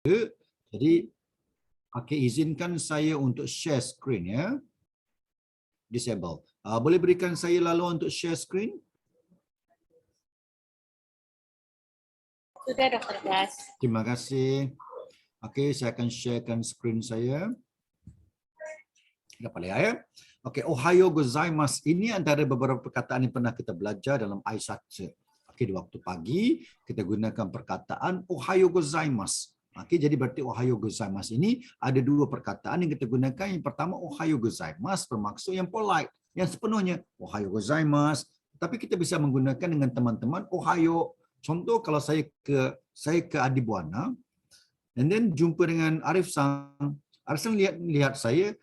Jadi, izinkan saya untuk share screen ya. Disable. Boleh berikan saya laluan untuk share screen? Sudah, Dr. Das. Terima kasih. Saya akan sharekan screen saya. Dapat lihat ya. Ohayo gozaimasu. Ini antara beberapa perkataan yang pernah kita belajar dalam aisatsu. Di waktu pagi kita gunakan perkataan ohayo gozaimasu. Jadi berarti ohayo gozaimasu ini ada dua perkataan yang kita gunakan. Yang pertama ohayo gozaimasu bermaksud yang polite, yang sepenuhnya ohayo gozaimasu. Tapi kita bisa menggunakan dengan teman-teman ohayo. Contoh kalau saya ke Adibuana, and then jumpa dengan Arif Sang. Arif Sang lihat saya,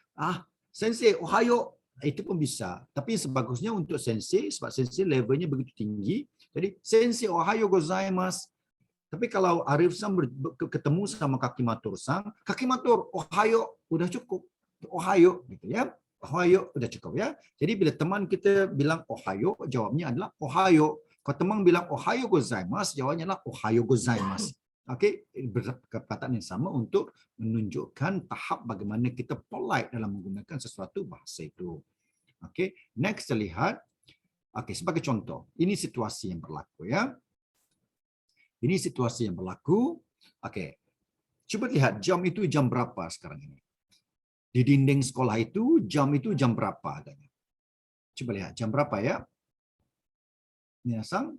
Sensei, ohayo. Itu pun bisa. Tapi sebagusnya untuk sensei, sebab sensei levelnya begitu tinggi. Jadi, Sensei, ohayo gozaimasu. Tapi kalau Arif Sang ketemu sama Kakimator Sang, Kakimator, ohayo, udah cukup. Ohayo, gitu ya. Ohayo, udah cukup ya. Jadi, bila teman kita bilang ohayo, jawabnya adalah ohayo. Kalau teman bilang ohayo gozaimasu, jawabnya adalah ohayo gozaimasu. Perkataan yang sama untuk menunjukkan tahap bagaimana kita polite dalam menggunakan sesuatu bahasa itu. Next kita lihat. Sebagai contoh, ini situasi yang berlaku ya. Ini situasi yang berlaku. Coba lihat jam itu jam berapa sekarang ini. Di dinding sekolah itu jam berapa adanya. Coba lihat jam berapa ya. Minasang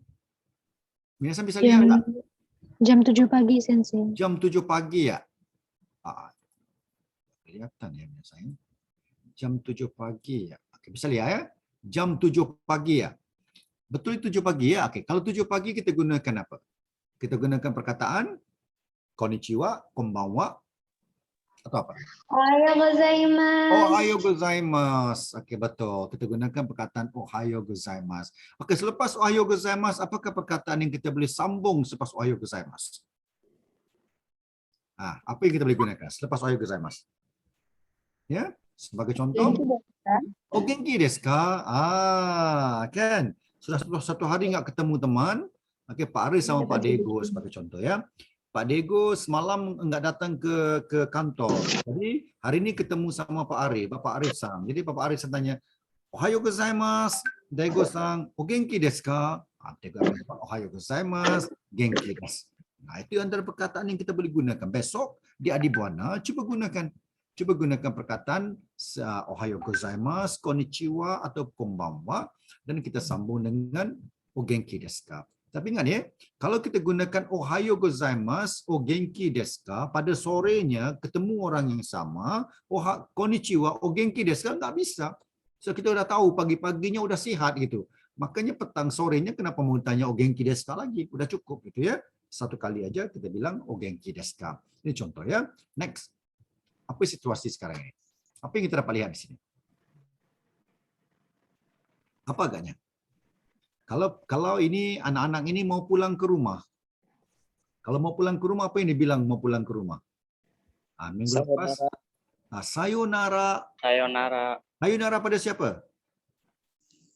bisa lihat tak? Jam 7 pagi, Sensei. Jam 7 pagi ya? Kelihatan ya biasanya. Jam 7 pagi ya. Bisa lihat ya? Jam 7 pagi ya? Betul 7 pagi ya? Kalau 7 pagi kita gunakan apa? Kita gunakan perkataan konnichiwa, konbanwa, atau apa? Ohayo gozaimasu. Ohayo gozaimasu. Betul. Kita gunakan perkataan ohayo gozaimasu. Selepas ohayo gozaimasu, apakah perkataan yang kita boleh sambung selepas ohayo gozaimasu? Apa yang kita boleh gunakan selepas ohayo gozaimasu? Ya, sebagai contoh. Genki desu ka? Kan? Sudah satu hari nggak ketemu teman. Pak Aris sama Pak Dego sebagai contoh ya. Pak Dego semalam nggak datang ke kantor. Jadi hari ini ketemu sama Pak Arif, Bapak Arif Sang. Jadi Bapak Arif Sang tanya, ohayo gozaimasu, Dego Sang, o genki desu ka? Dego Sang, ohayo gozaimasu, genki desu. Itu antara perkataan yang kita boleh gunakan. Besok di Adibuana, Coba gunakan perkataan ohayo gozaimasu, konnichiwa atau konbanwa dan kita sambung dengan o genki desu ka? Tapi ingat ya, kalau kita gunakan ohayo gozaimasu, o genki desu ka, pada sorenya ketemu orang yang sama, konnichiwa, o genki desu ka, nggak bisa. So kita udah tahu pagi-paginya udah sihat gitu. Makanya petang sorenya kenapa mau tanya o genki desu ka lagi? Udah cukup gitu ya. Satu kali aja kita bilang o genki desu ka. Ini contoh ya. Next. Apa situasi sekarang ini? Apa yang kita dapat lihat di sini? Apa agaknya? Kalau ini anak-anak ini mau pulang ke rumah. Kalau mau pulang ke rumah, apa yang dibilang mau pulang ke rumah? Minggu lepas. Sayonara. Sayonara pada siapa?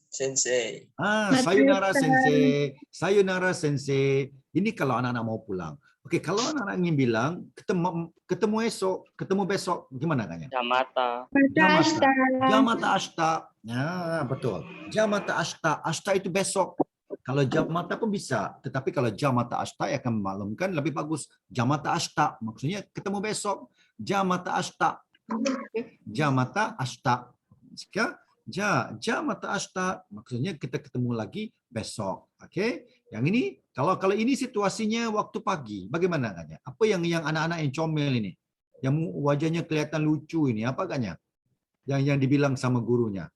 Sensei. Sayonara sensei. Sayonara sensei. Ini kalau anak-anak mau pulang. Kalau anak-anak ingin bilang ketemu besok, gimana agaknya? Jamata ashita. Betul. Jamata ashita. Ashita itu besok. Kalau jamata pun bisa. Tetapi kalau jamata ashita akan memaklumkan lebih bagus. Jamata ashita. Maksudnya ketemu besok. Jamata ashita. Jamata ashita. Jamata ashita. Maksudnya kita ketemu lagi besok. Yang ini, kalau ini situasinya waktu pagi, bagaimana agaknya? Apa yang anak-anak yang comel ini? Yang wajahnya kelihatan lucu ini, apa agaknya? Yang dibilang sama gurunya,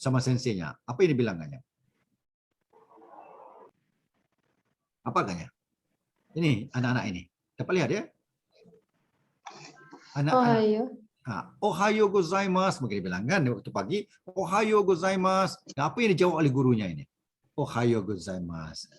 sama senseinya. Apa yang dibilang agaknya? Apa agaknya? Ini anak-anak ini. Dapat lihat ya? Ohayo. Ohayo gozaimasu. Mungkin dibilang kan waktu pagi. Ohayo gozaimasu. Apa yang dijawab oleh gurunya ini? Ohayo gozaimasu.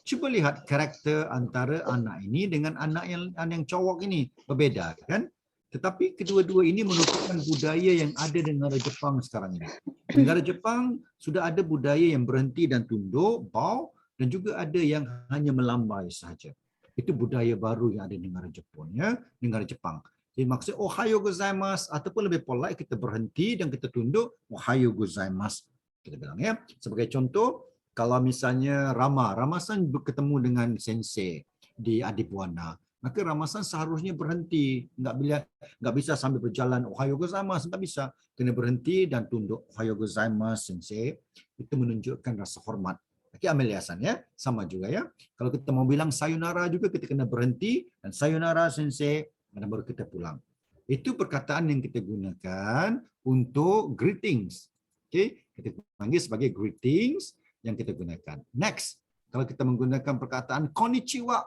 Cuba lihat karakter antara anak ini dengan anak yang cowok ini berbeda kan? Tetapi kedua-dua ini merupakan budaya yang ada di negara Jepang sekarang ini. Di negara Jepang sudah ada budaya yang berhenti dan tunduk, bow, dan juga ada yang hanya melambai sahaja. Itu budaya baru yang ada di negara Jepun, ya, negara Jepang. Jadi maksud ohayo gozaimasu ataupun lebih polite kita berhenti dan kita tunduk ohayo gozaimasu. Kita bilang ya. Sebagai contoh, kalau misalnya Rama-san bertemu dengan sensei di Adibuana, maka Rama-san seharusnya berhenti, nggak bisa sambil berjalan ohayo gozaimasu, nggak bisa, kena berhenti dan tunduk ohayo gozaimasu sensei. Itu menunjukkan rasa hormat. Oke, Amelia-san ya, sama juga ya. Kalau kita mau bilang sayonara juga kita kena berhenti dan sayonara sensei, dan baru kita pulang. Itu perkataan yang kita gunakan untuk greetings. Oke, kita panggil sebagai greetings yang kita gunakan. Next, kalau kita menggunakan perkataan konnichiwa,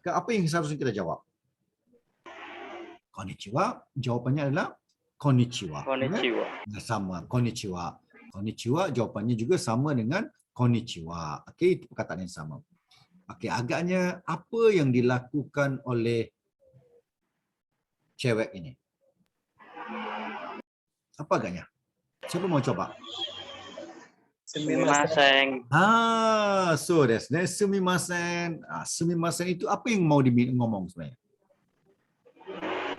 apa yang seharusnya kita jawab? Konnichiwa, jawapannya adalah konnichiwa. Konnichiwa. Ya? Sama, konnichiwa. Konnichiwa jawapannya juga sama dengan konnichiwa. Okey, itu perkataan yang sama. Okey, agaknya apa yang dilakukan oleh cewek ini? Apa agaknya? Siapa mau coba? Sumimasen. So desu ne, sumimasen. Sumimasen itu apa yang mau ngomong sebenarnya?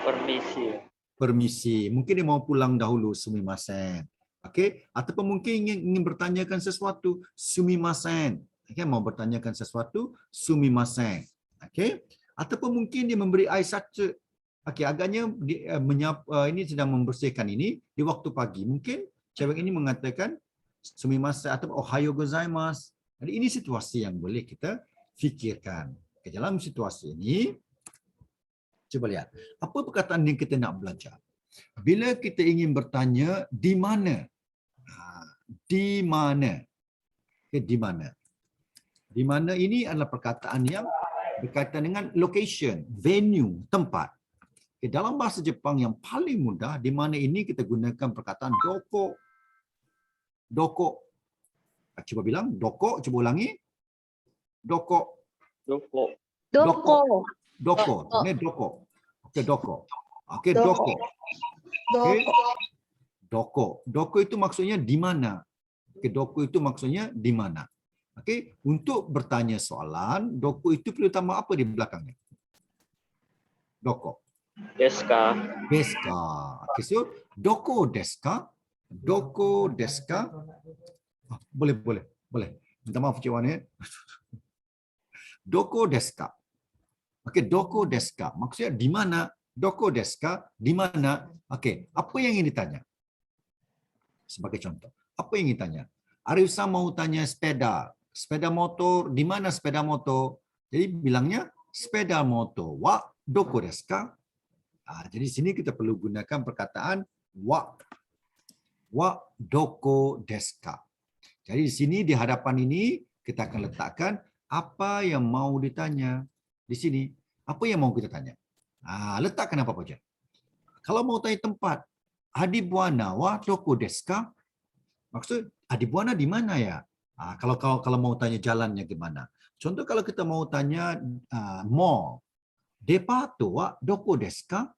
Permisi. Permisi. Mungkin dia mau pulang dahulu, sumimasen. Okey, ataupun mungkin ingin bertanyakan sesuatu, sumimasen. Okey, mau bertanyakan sesuatu, sumimasen. Okey, ataupun mungkin dia memberi aisatsu. Okey, agaknya dia ini sedang membersihkan ini di waktu pagi. Mungkin cewek ini mengatakan sumimasen atau ohayo gozaimasu. Jadi ini situasi yang boleh kita fikirkan. Okey, dalam situasi ini, coba lihat apa perkataan yang kita nak belajar. Bila kita ingin bertanya di mana, di mana, di mana, di mana ini adalah perkataan yang berkaitan dengan location, venue, tempat. Dalam bahasa Jepang yang paling mudah, di mana ini kita gunakan perkataan doko, doko. Cuba bilang doko, cuba ulangi. Doko, Doko. Doko. doko, ini doko. Okey, doko. Okey, doko. Okey. Doko. Doko itu maksudnya di mana. Okey, doko itu maksudnya di mana. Okey, untuk bertanya soalan, doko itu perlu tambah apa di belakangnya? Doko. Deska. Deska. Okey, so doko deska? Doko deska? Boleh. Minta maaf Cik Wan ya. Doko deska. Okey, doko deska. Maksudnya di mana? Doko deska, di mana? Okey, apa yang ingin ditanya? Sebagai contoh, apa yang ingin ditanya? Arif-san mau tanya sepeda. Sepeda motor, di mana sepeda motor? Jadi bilangnya sepeda motor wa doko desu ka? Jadi sini kita perlu gunakan perkataan wa doko desu ka. Jadi di sini di hadapan ini kita akan letakkan apa yang mau ditanya. Di sini apa yang mau kita tanya? Letakkan apa saja. Kalau mau tanya tempat, Adibuana wa doko desu ka? Maksud Adibuana di mana ya? Kalau mau tanya jalannya gimana? Contoh kalau kita mau tanya mall, depato wa doko desu ka?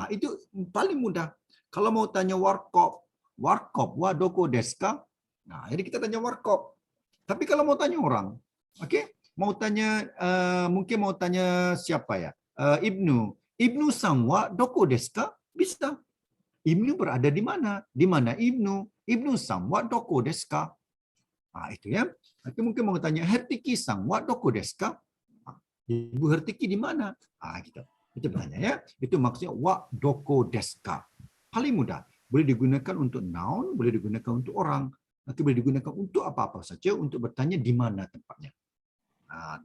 Itu paling mudah. Kalau mau tanya warkop wa doko desu ka? Jadi kita tanya warkop. Tapi kalau mau tanya orang, okey, mau tanya mungkin mau tanya siapa ya? Ibnu san wa doko desu ka? Bisa. Ibnu berada di mana? Di mana Ibnu? Ibnu san wa doko desu ka? Itu ya. Nanti mungkin mau tanya Hertiki san wa doko desu ka? Ibu Hertiki di mana? Gitu. Itu banyak ya. Itu maksudnya wa doko desu ka. Paling mudah. Boleh digunakan untuk noun, boleh digunakan untuk orang. Nanti boleh digunakan untuk apa-apa saja untuk bertanya di mana tempatnya.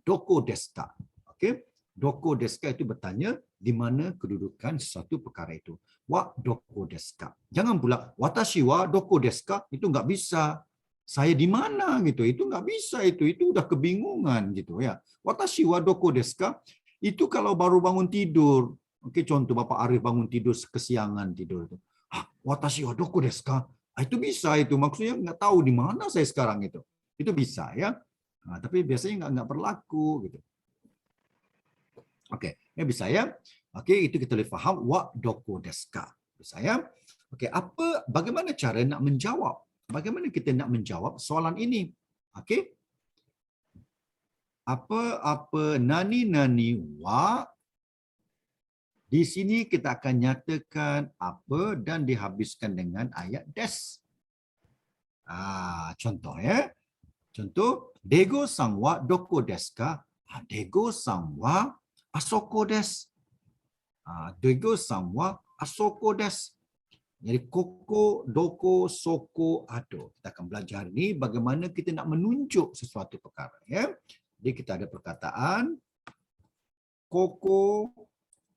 Doko desu ka. Okey. Doko desu ka itu bertanya di mana kedudukan sesuatu perkara itu. Wa doko desu ka. Jangan pula watashi wa doko desu ka, itu enggak bisa. Saya di mana gitu. Itu enggak bisa itu. Itu udah kebingungan gitu ya. Watashi wa doko desu ka? Itu kalau baru bangun tidur. Okey, contoh Bapak Arif bangun tidur kesiangan tidur itu. Watashi wa doko desu ka? Itu bisa itu. Maksudnya enggak tahu di mana saya sekarang itu. Itu bisa ya. Tapi biasanya enggak berlaku gitu. Okey, ya bisa ya. Okey, itu kita boleh faham wa doko desu ka. Bisa ya. Okey, bagaimana cara nak menjawab? Bagaimana kita nak menjawab soalan ini? Okey. apa nani wa. Di sini kita akan nyatakan apa dan dihabiskan dengan ayat des. Contoh ya. Contoh, Dego san wa doko desu ka? Dego san wa asoko desu. Dego san wa asoko desu. Jadi koko, doko, soko, ado. Kita akan belajar ni bagaimana kita nak menunjuk sesuatu perkara. Ya. Jadi kita ada perkataan koko,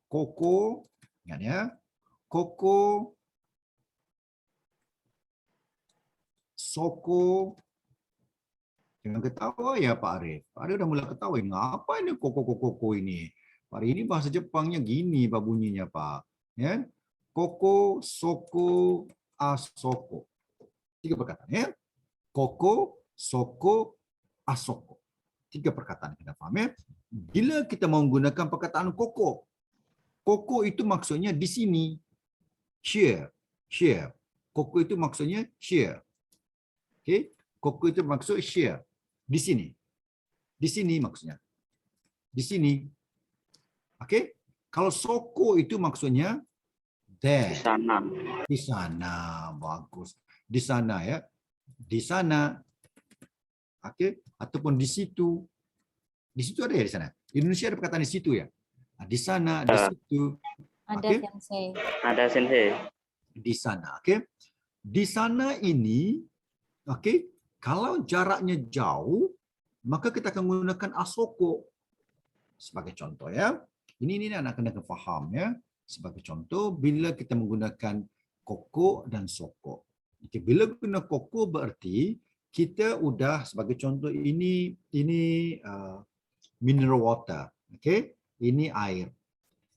koko, ingat ya. Koko, soko. Jangan ketawa ya Pak Arif. Pak Arif dah mula ketawa. Apa ini koko-koko ini? Pak Arif, ini bahasa Jepangnya gini Pak bunyinya Pak. Ya. Koko, soko, asoko. 3 perkataan ya. Koko, soko, asoko. 3 perkataan kita faham ya. Bila kita menggunakan perkataan koko, koko itu maksudnya di sini. Here, here. Koko itu maksudnya here. Okey, koko itu maksud here. Di sini. Di sini maksudnya. Di sini. Okey. Kalau soko itu maksudnya there. Di sana. Di sana. Bagus. Di sana ya. Di sana. Okey, ataupun di situ. Di situ ada ya di sana. Di Indonesia ada perkataan di situ ya. Di sana, di situ. Ada Okey. sensei. Ada sensei. Di sana. Okey. Di sana ini, okey, kalau jaraknya jauh, maka kita akan menggunakan asoko sebagai contoh ya. Ini anak kena faham ya. Sebagai contoh, bila kita menggunakan koko dan soko. Okay, bila guna koko berarti kita udah sebagai contoh ini mineral water. Okay, ini air.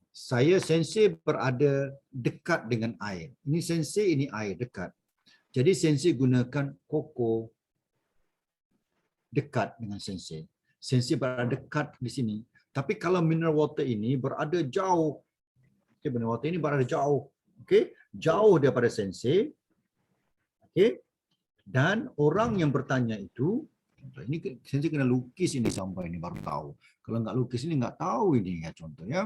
Saya sensei berada dekat dengan air. Ini sensei, ini air dekat. Jadi sensei gunakan koko dekat dengan sensei. Sensei berada dekat di sini. Tapi kalau mineral water ini berada jauh. Okay, mineral water ini berada jauh. Okay, jauh daripada sensei. Okay. Dan orang yang bertanya itu, ini sensei kena lukis ini sampai ini baru tahu. Kalau nggak lukis ini nggak tahu ini ya contoh ya.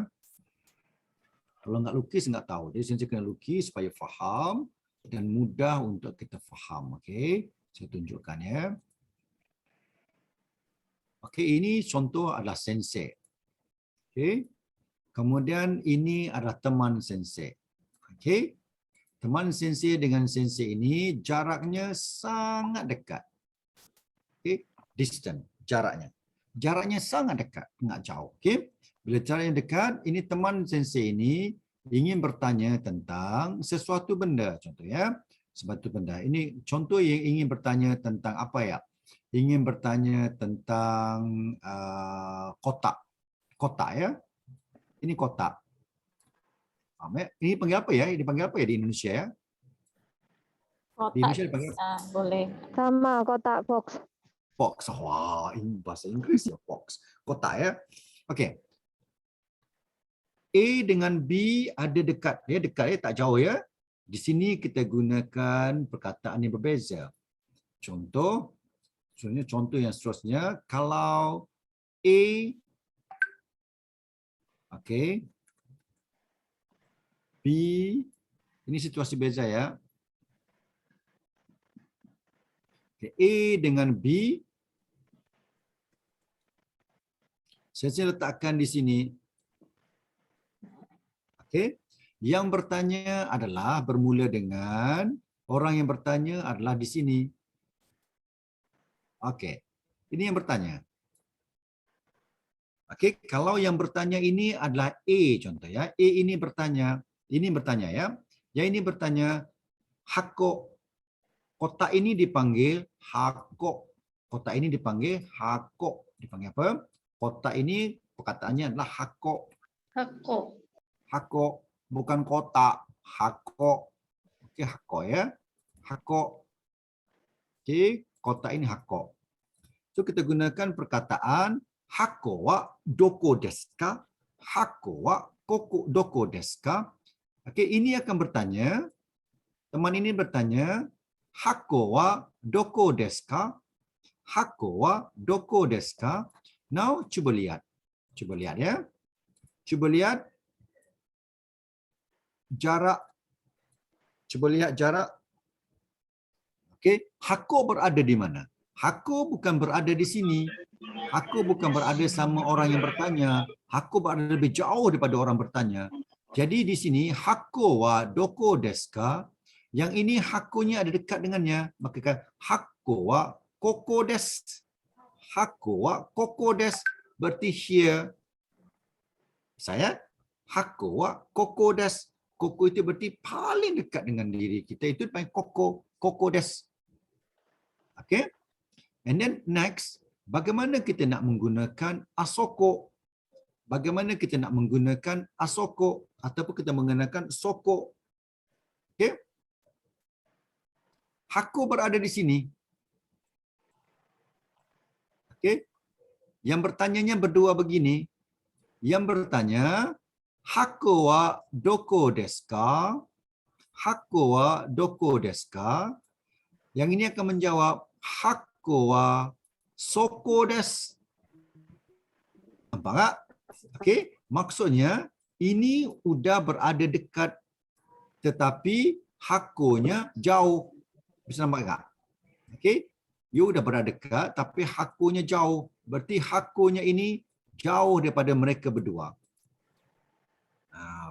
Kalau nggak lukis nggak tahu. Jadi sensei kena lukis supaya faham dan mudah untuk kita faham. Okay, saya tunjukkan ya. Okay, ini contoh adalah sensei. Okay. Kemudian ini adalah teman sensei. Okay. Teman sensei dengan sensei ini jaraknya sangat dekat. Okay. Distant, jaraknya. Jaraknya sangat dekat, enggak jauh. Okay. Bila jaraknya dekat, ini teman sensei ini ingin bertanya tentang sesuatu benda. Contoh ya, sesuatu benda. Ini contoh yang ingin bertanya tentang apa ya? Ingin bertanya tentang kotak. Kotak ya. Ini kotak. Ini panggil apa ya? Ini panggil apa ya di Indonesia ya? Kotak Di Indonesia dipanggil bisa, boleh. Sama kotak box. box. Wah, ini bahasa Inggris ya, box. Kotak ya. Okey. A dengan B ada dekat. Ya, dekat ya, tak jauh ya. Di sini kita gunakan perkataan yang berbeza. Contoh yang seterusnya, kalau A, okey, B, ini situasi beza ya. Okay, A dengan B, saya letakkan di sini. Okey, yang bertanya adalah bermula dengan orang yang bertanya adalah di sini. Okey, ini yang bertanya. Okey, kalau yang bertanya ini adalah A contoh ya. A ini bertanya ya. Yang ini bertanya hako. Kotak ini dipanggil hako. Kotak ini dipanggil hako. Dipanggil apa? Kotak ini perkataannya adalah hako. Hako. Hako, bukan kotak. Hako. Okey, hako ya. Hako. Okey, kotak ini hako. So kita gunakan perkataan hako wa doko desu ka? Hako wa doko desu ka? Okey, ini akan bertanya. Teman ini bertanya, hako wa doko desu ka? Hako wa doko desu ka? Now cuba lihat. Cuba lihat ya. Cuba lihat jarak. Cuba lihat jarak. Okey, Hako berada di mana? Hako bukan berada di sini. Hako bukan berada sama orang yang bertanya. Hako berada lebih jauh daripada orang bertanya. Jadi di sini Hako wa doko desu ka? Yang ini Hakonya ada dekat dengannya. Maka kan Hako wa koko desu. Hako wa koko desu. Berarti here. Saya Hako wa koko desu. Koko itu berarti paling dekat dengan diri kita. Itu panggil koko. Koko desu. Okay. And then next, bagaimana kita nak menggunakan asoko? Bagaimana kita nak menggunakan asoko ataupun kita menggunakan soko? Okay. Hako berada di sini. Okay. Yang bertanyanya berdua begini. Yang bertanya, Hako wa doko desu ka? Hako wa doko desu ka? Yang ini akan menjawab, Hako wa soko desu. Nampak tak? Okey, maksudnya ini sudah berada dekat tetapi Hakonya jauh. Bisa nampak tak? Okey, you sudah berada dekat tapi Hakonya jauh. Berarti Hakonya ini jauh daripada mereka berdua.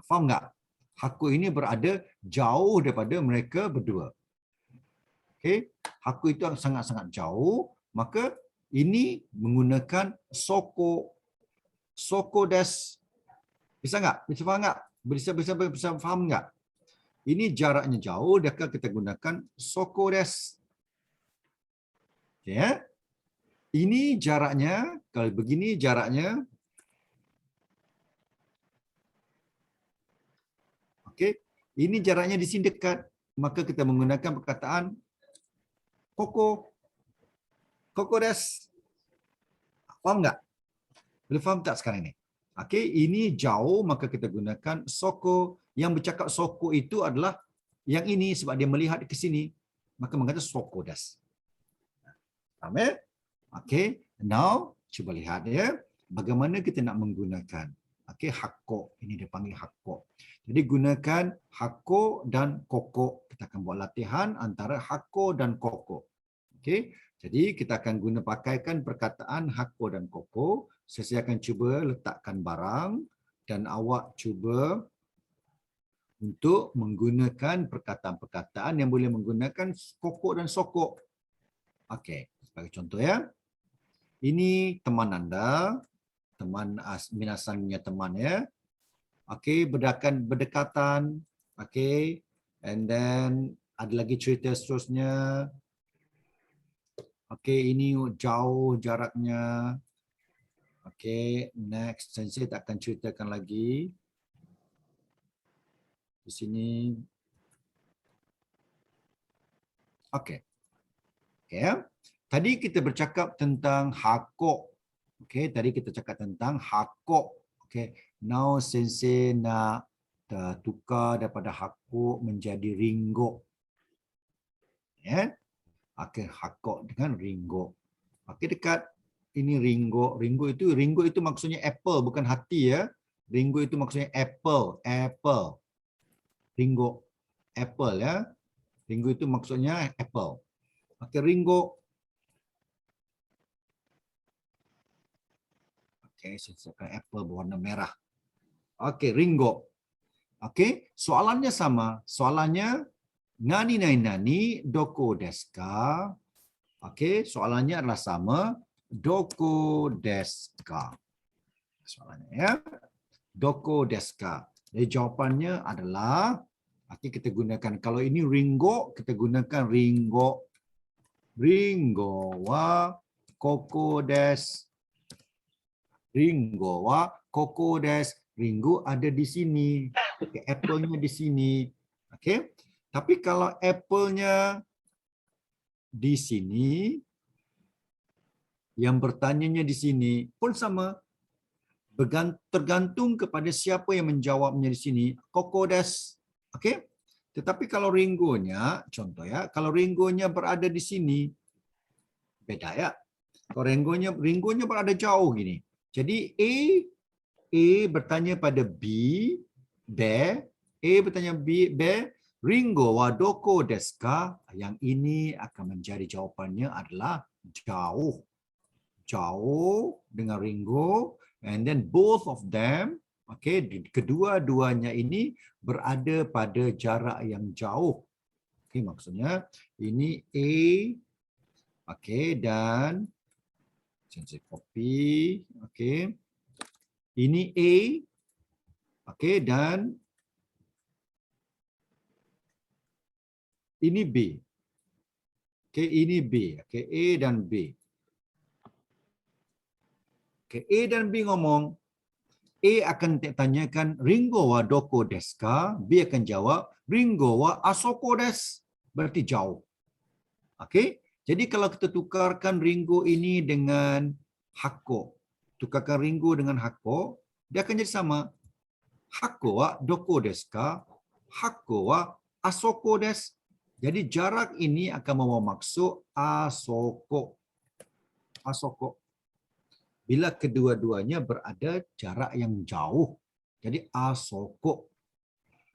Faham tak? Hako ini berada jauh daripada mereka berdua. Okey, Hako itu sangat-sangat jauh, maka ini menggunakan soko. Soko desu. Bisa enggak? Bisa faham enggak? Bisa faham enggak? Ini jaraknya jauh, maka kita gunakan soko desu. Okey ya. Ini jaraknya, kalau begini jaraknya. Okey, ini jaraknya di sini dekat, maka kita menggunakan perkataan koko. Koko desu. Faham tak? Boleh faham tak sekarang ini? Okey, ini jauh maka kita gunakan soko. Yang bercakap soko itu adalah yang ini sebab dia melihat ke sini. Maka mengatakan soko desu. Faham ya? Okey, now cuba lihat ya. Bagaimana kita nak menggunakan. Okey, hako. Ini dia panggil hako. Jadi gunakan hako dan koko. Kita akan buat latihan antara hako dan koko. Okey, jadi kita akan guna pakaikan perkataan hako dan koko. Saya akan cuba letakkan barang dan awak cuba untuk menggunakan perkataan-perkataan yang boleh menggunakan koko dan soko. Okey, sebagai contoh ya. Ini teman anda, teman minasan punya teman ya. Okey, berdekatan. Okey, and then ada lagi cerita seterusnya. Okey, ini jauh jaraknya. Okey, next. Saya tak akan ceritakan lagi. Di sini. Okey. Okey ya. Tadi kita bercakap tentang hako. Okey, tadi kita cakap tentang hako. Okey, now sensei nak tukar daripada hako menjadi ringgo. Ya. Okey, hako dengan ringgo. Okey, dekat. Ini ringgo. Ringgo itu maksudnya apple, bukan hati ya. Ringgo itu maksudnya apple, apple. Ringgo, apple ya. Ringgo itu maksudnya apple. Okey, ringgo. Okey, saya siapkan apple berwarna merah. Okey, ringgo. Okey, soalannya sama. Soalannya nani nani nani doko desu ka? Okey, soalannya adalah sama. Doko desu ka? Soalannya ya. Doko desu ka? Jadi jawapannya adalah kita gunakan, kalau ini ringgo, kita gunakan ringgo. Ringgo wa koko desu. Ringgo wa koko desu. Ringgo ada di sini. Okay, apple-nya di sini. Okey. Tapi kalau apple-nya di sini, yang bertanyanya di sini pun sama. Tergantung kepada siapa yang menjawabnya di sini. Koko desu. Okey. Tetapi kalau ringgonya, contoh ya, kalau ringgonya berada di sini, beda ya. Kalau ringgonya berada jauh gini. Jadi A bertanya pada B, bear. A bertanya B, bear. Ringo wa doko desu ka? Yang ini akan menjadi jawapannya adalah jauh. Jauh dengan ringo. And then both of them, okay, kedua-duanya ini berada pada jarak yang jauh. Okay, maksudnya ini A, okay, dan saya copy, okay. Ini A, okay, dan ini B. Okay, ini B. Okay, A dan B. Okay, A dan B ngomong, A akan tanyakan Ringo wa doko desu ka? B akan jawab Ringo wa asoko desu. Berarti jauh. Okey. Jadi kalau kita tukarkan Ringo ini dengan Hako, tukarkan Ringo dengan Hako, dia akan jadi sama. Hako wa doko desu ka? Hako wa asoko desu. Jadi jarak ini akan membawa maksud asoko. Asoko. Bila kedua-duanya berada jarak yang jauh. Jadi asoko.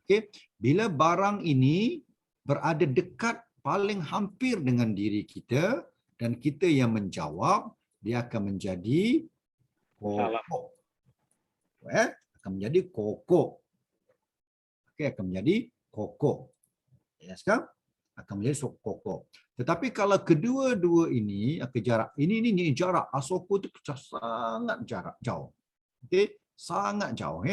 Okey, bila barang ini berada dekat paling hampir dengan diri kita dan kita yang menjawab, dia akan menjadi koko. Akan menjadi koko. Okey, akan menjadi koko. Ya, sekarang akan menjadi koko. Tetapi kalau kedua-dua ini jarak ini jarak asoko itu sangat jarak jauh. Okey, sangat jauh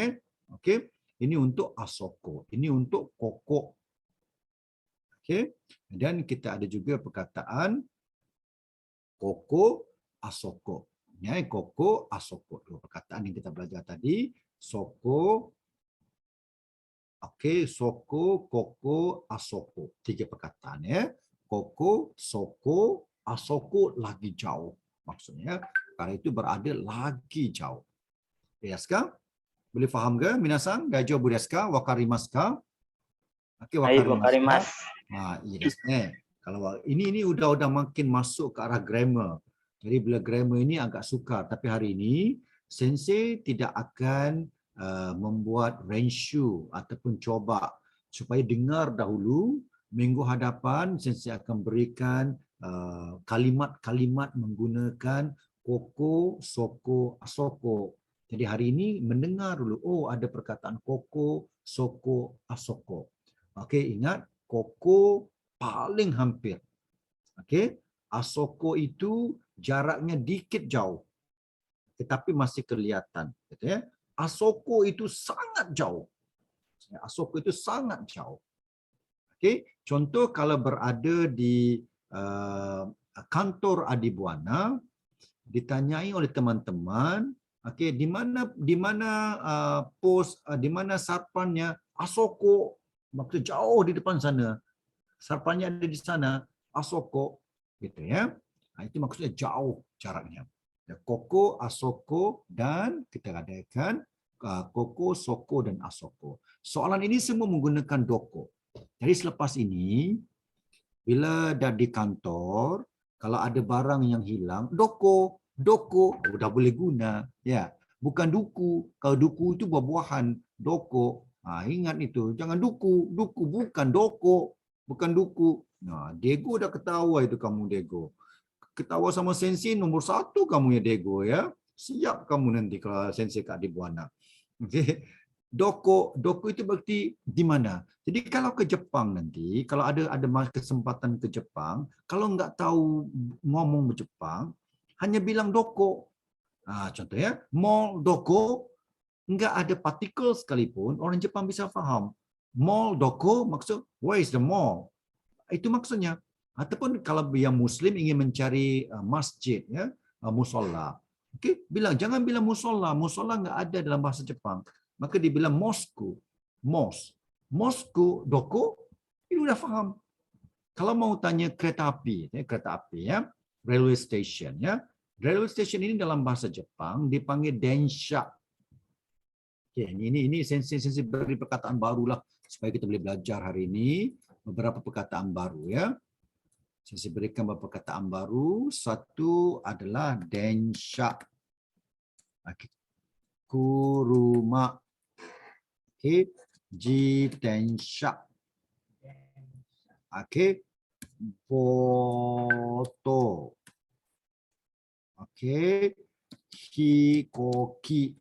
Okey, ini untuk asoko, ini untuk koko. Okey. Dan kita ada juga perkataan koko asoko. Ya, koko asoko. Dua perkataan yang kita belajar tadi, soko. Okey, soko, koko, asoko. Tiga perkataan ya. Koko, soko, asoko lagi jauh. Maksudnya, kalau itu berada lagi jauh. Ya, sekarang boleh faham ke minasan? Daijoubu desu ka? Wakarimasu ka? Okey, Hai, wakarimasu ka? wakarimasu. Iya desu ne. Kalau ini udah makin masuk ke arah grammar. Jadi bila grammar ini agak sukar, tapi hari ini sensei tidak akan membuat renshu ataupun coba supaya dengar dahulu. Minggu hadapan sensei akan berikan kalimat-kalimat menggunakan koko, soko, asoko. Jadi hari ini mendengar dulu, oh ada perkataan koko, soko, asoko. Okey, ingat koko paling hampir. Okey, asoko itu jaraknya dikit jauh. Tetapi masih kelihatan, gitu ya. Asoko itu sangat jauh. Asoko itu sangat jauh. Okey, contoh kalau berada di kantor Adibuana, ditanyai oleh teman-teman, okey, di mana pos, di mana sarpannya? Asoko, maksud jauh di depan sana. Sarpannya ada di sana, asoko, gitu ya. Itu maksudnya jauh jaraknya. Koko, asoko, dan kita adakan koko, soko, dan asoko. Soalan ini semua menggunakan doko. Jadi selepas ini, bila dah di kantor, kalau ada barang yang hilang, doko, dah boleh guna. Ya, bukan duku. Kalau duku itu buah-buahan, doko. Ingat itu, jangan duku bukan doko, bukan duku. Dego dah ketawa itu kamu Dego. Ketawa sama sensei nombor 1 kamu ya Dego ya. Siap kamu nanti kalau sensei kat Adibuana. Okey. Doko itu berarti di mana? Jadi kalau ke Jepang nanti, kalau ada kesempatan ke Jepang, kalau enggak tahu ngomong Jepang, hanya bilang doko. Contohnya, mall doko, enggak ada partikel sekalipun, orang Jepang bisa faham. Mall doko maksud, where is the mall? Itu maksudnya. Ataupun kalau yang Muslim ingin mencari masjid, ya, musola. Okey, jangan bilang musola. Musola enggak ada dalam bahasa Jepang. Maka dibilang mosku, mosku, doko, ini sudah faham. Kalau mau tanya kereta api ya, railway station ya. Railway station ini dalam bahasa Jepang dipanggil densha. Okay, ini sensei beri perkataan barulah supaya kita boleh belajar hari ini beberapa perkataan baru ya. Saya berikan beberapa perkataan baru. Satu adalah densha. Okey. Kuruma. Okey. Jitensha. Okey. Boto. Okey. Hikoki.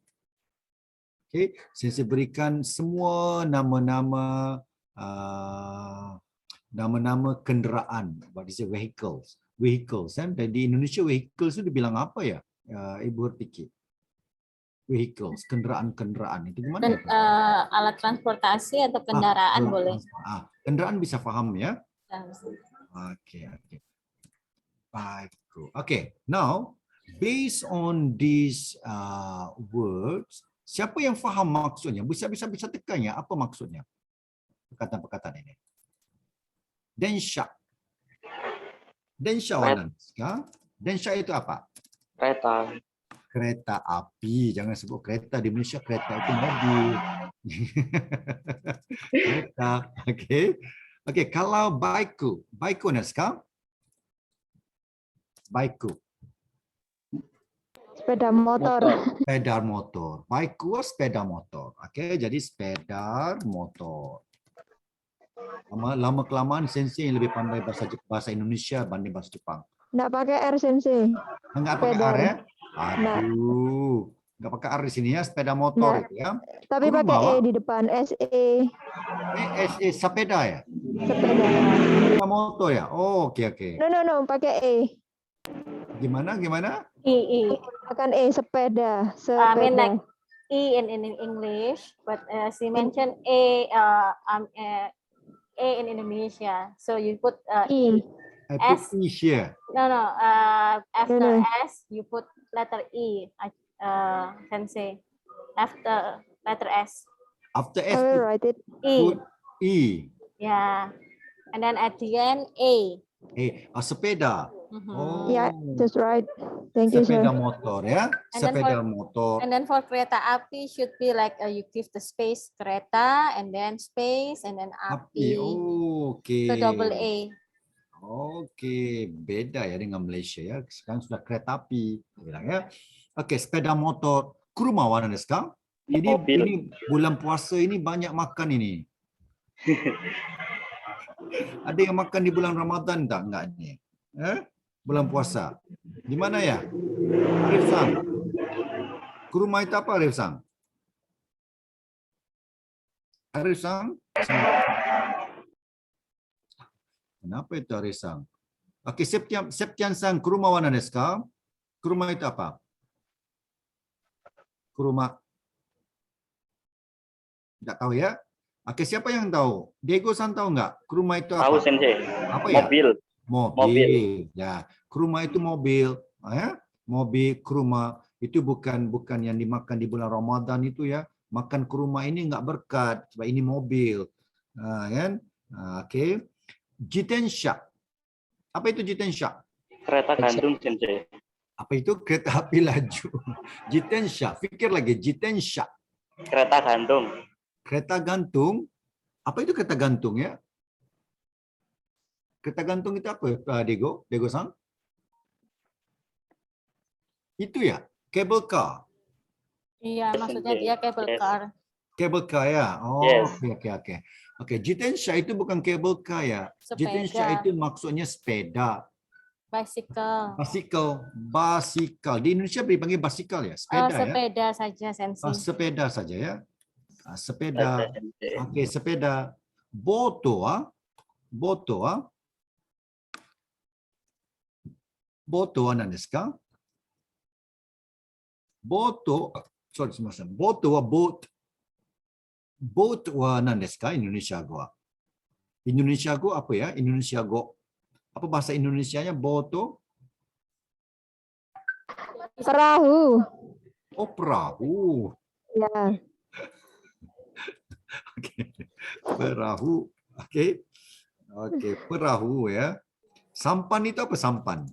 Okey, saya berikan semua nama-nama nama-nama kenderaan. What is it? Vehicles. Vehicles kan? Dan di Indonesia vehicles itu dibilang apa ya? Ibu berfikir. Vehicles, kenderaan-kenderaan itu gimana? Alat transportasi atau kendaraan boleh. Kendaraan bisa paham ya? Okey. Baik. Okay, now based on these words, siapa yang faham maksudnya? Bisa tekan ya apa maksudnya? Perkataan-perkataan ini. Densha. Densha Wanan. Densha itu apa? Kereta. Kereta api. Jangan sebut kereta di Malaysia. Kereta itu mobil. Kereta. Okey. Okey, kalau baiku. Baiku naskah? Baiku. Sepeda motor. Sepeda motor. Baiku sepeda motor. Okey, jadi sepeda motor. Lama kelamaan sensei yang lebih pandai bahasa Indonesia banding bahasa Jepang. Enggak pakai R sensei. Enggak pakai R ya? Aduh. Enggak pakai R di sini ya, sepeda motor itu ya. Tapi pakai E di depan, SE. SE sepeda ya? Sepeda. Sepeda motor ya? Oh, oke. No, pakai E. Gimana? I. Akan E, sepeda. I mean like E in English, but she mentioned A in Indonesia. So you put E. I put S. E here. No. After No. S, you put letter E. Sensei. After letter S. After I S, will write it. E. put E. Yeah. And then at the end, A. Sepeda. Mhm. Oh. Yeah, just right. Thank you, sir. Sepeda motor ya. And then Sepeda motor. And then for kereta api should be like you give the space kereta and then space and then Api. api. Oh, oke. So double A. Oke, beda ya dengan Malaysia ya. Sekarang sudah kereta api, bilang ya. Oke, sepeda motor. Kuruma wana desu ka? Mobil. Ini bulan puasa ini banyak makan ini. Ada yang makan di bulan Ramadan tak? Enggak ni. Bulan puasa. Di mana ya? Arif Sang. Kuruma itu apa Arif Sang? Arif Sang? Kenapa itu Arif Sang? Okey, Septian Sang, kuruma wana desu ka? Kuruma itu apa? Kuruma. Tak tahu ya? Okey, siapa yang tahu? Diego San tahu enggak? Kuruma itu apa? Tahu sensei. Apa ya? Mobil. Mobil. Ya, kuruma itu mobil, ya. Mobil kuruma itu bukan yang dimakan di bulan Ramadan itu ya. Makan kuruma ini enggak berkat sebab ini mobil. Kan? Okey. Jitensha. Apa itu jitensha? Kereta gantung sensei. Apa itu? Kereta api laju. Jitensha. Fikir lagi, jitensha. Kereta gantung. Kereta gantung. Apa itu kereta gantung ya? Kereta gantung itu apa, Diego? Diego-san? Itu ya, cable car. Iya, maksudnya dia cable car. Cable car ya. Oh, Yes. okey. Okey, jitensha itu bukan cable car ya. Jitensha Sepeda. itu maksudnya sepeda. Bicycle. Basikal. Di Indonesia dipanggil basikal ya, sepeda ya. Sepeda saja, Sensei. Sepeda saja ya. Sepeda. Sensei. Okey, sepeda. Boto wa何ですか? Boto wa boat. Boat wa 何ですか? Indonesia go. Indonesia go apa ya? Indonesia go. Apa bahasa Indonesianya boto? Perahu. Oh, perahu. Ya. Okey. Perahu. Okey. Perahu ya. Sampan itu apa sampan?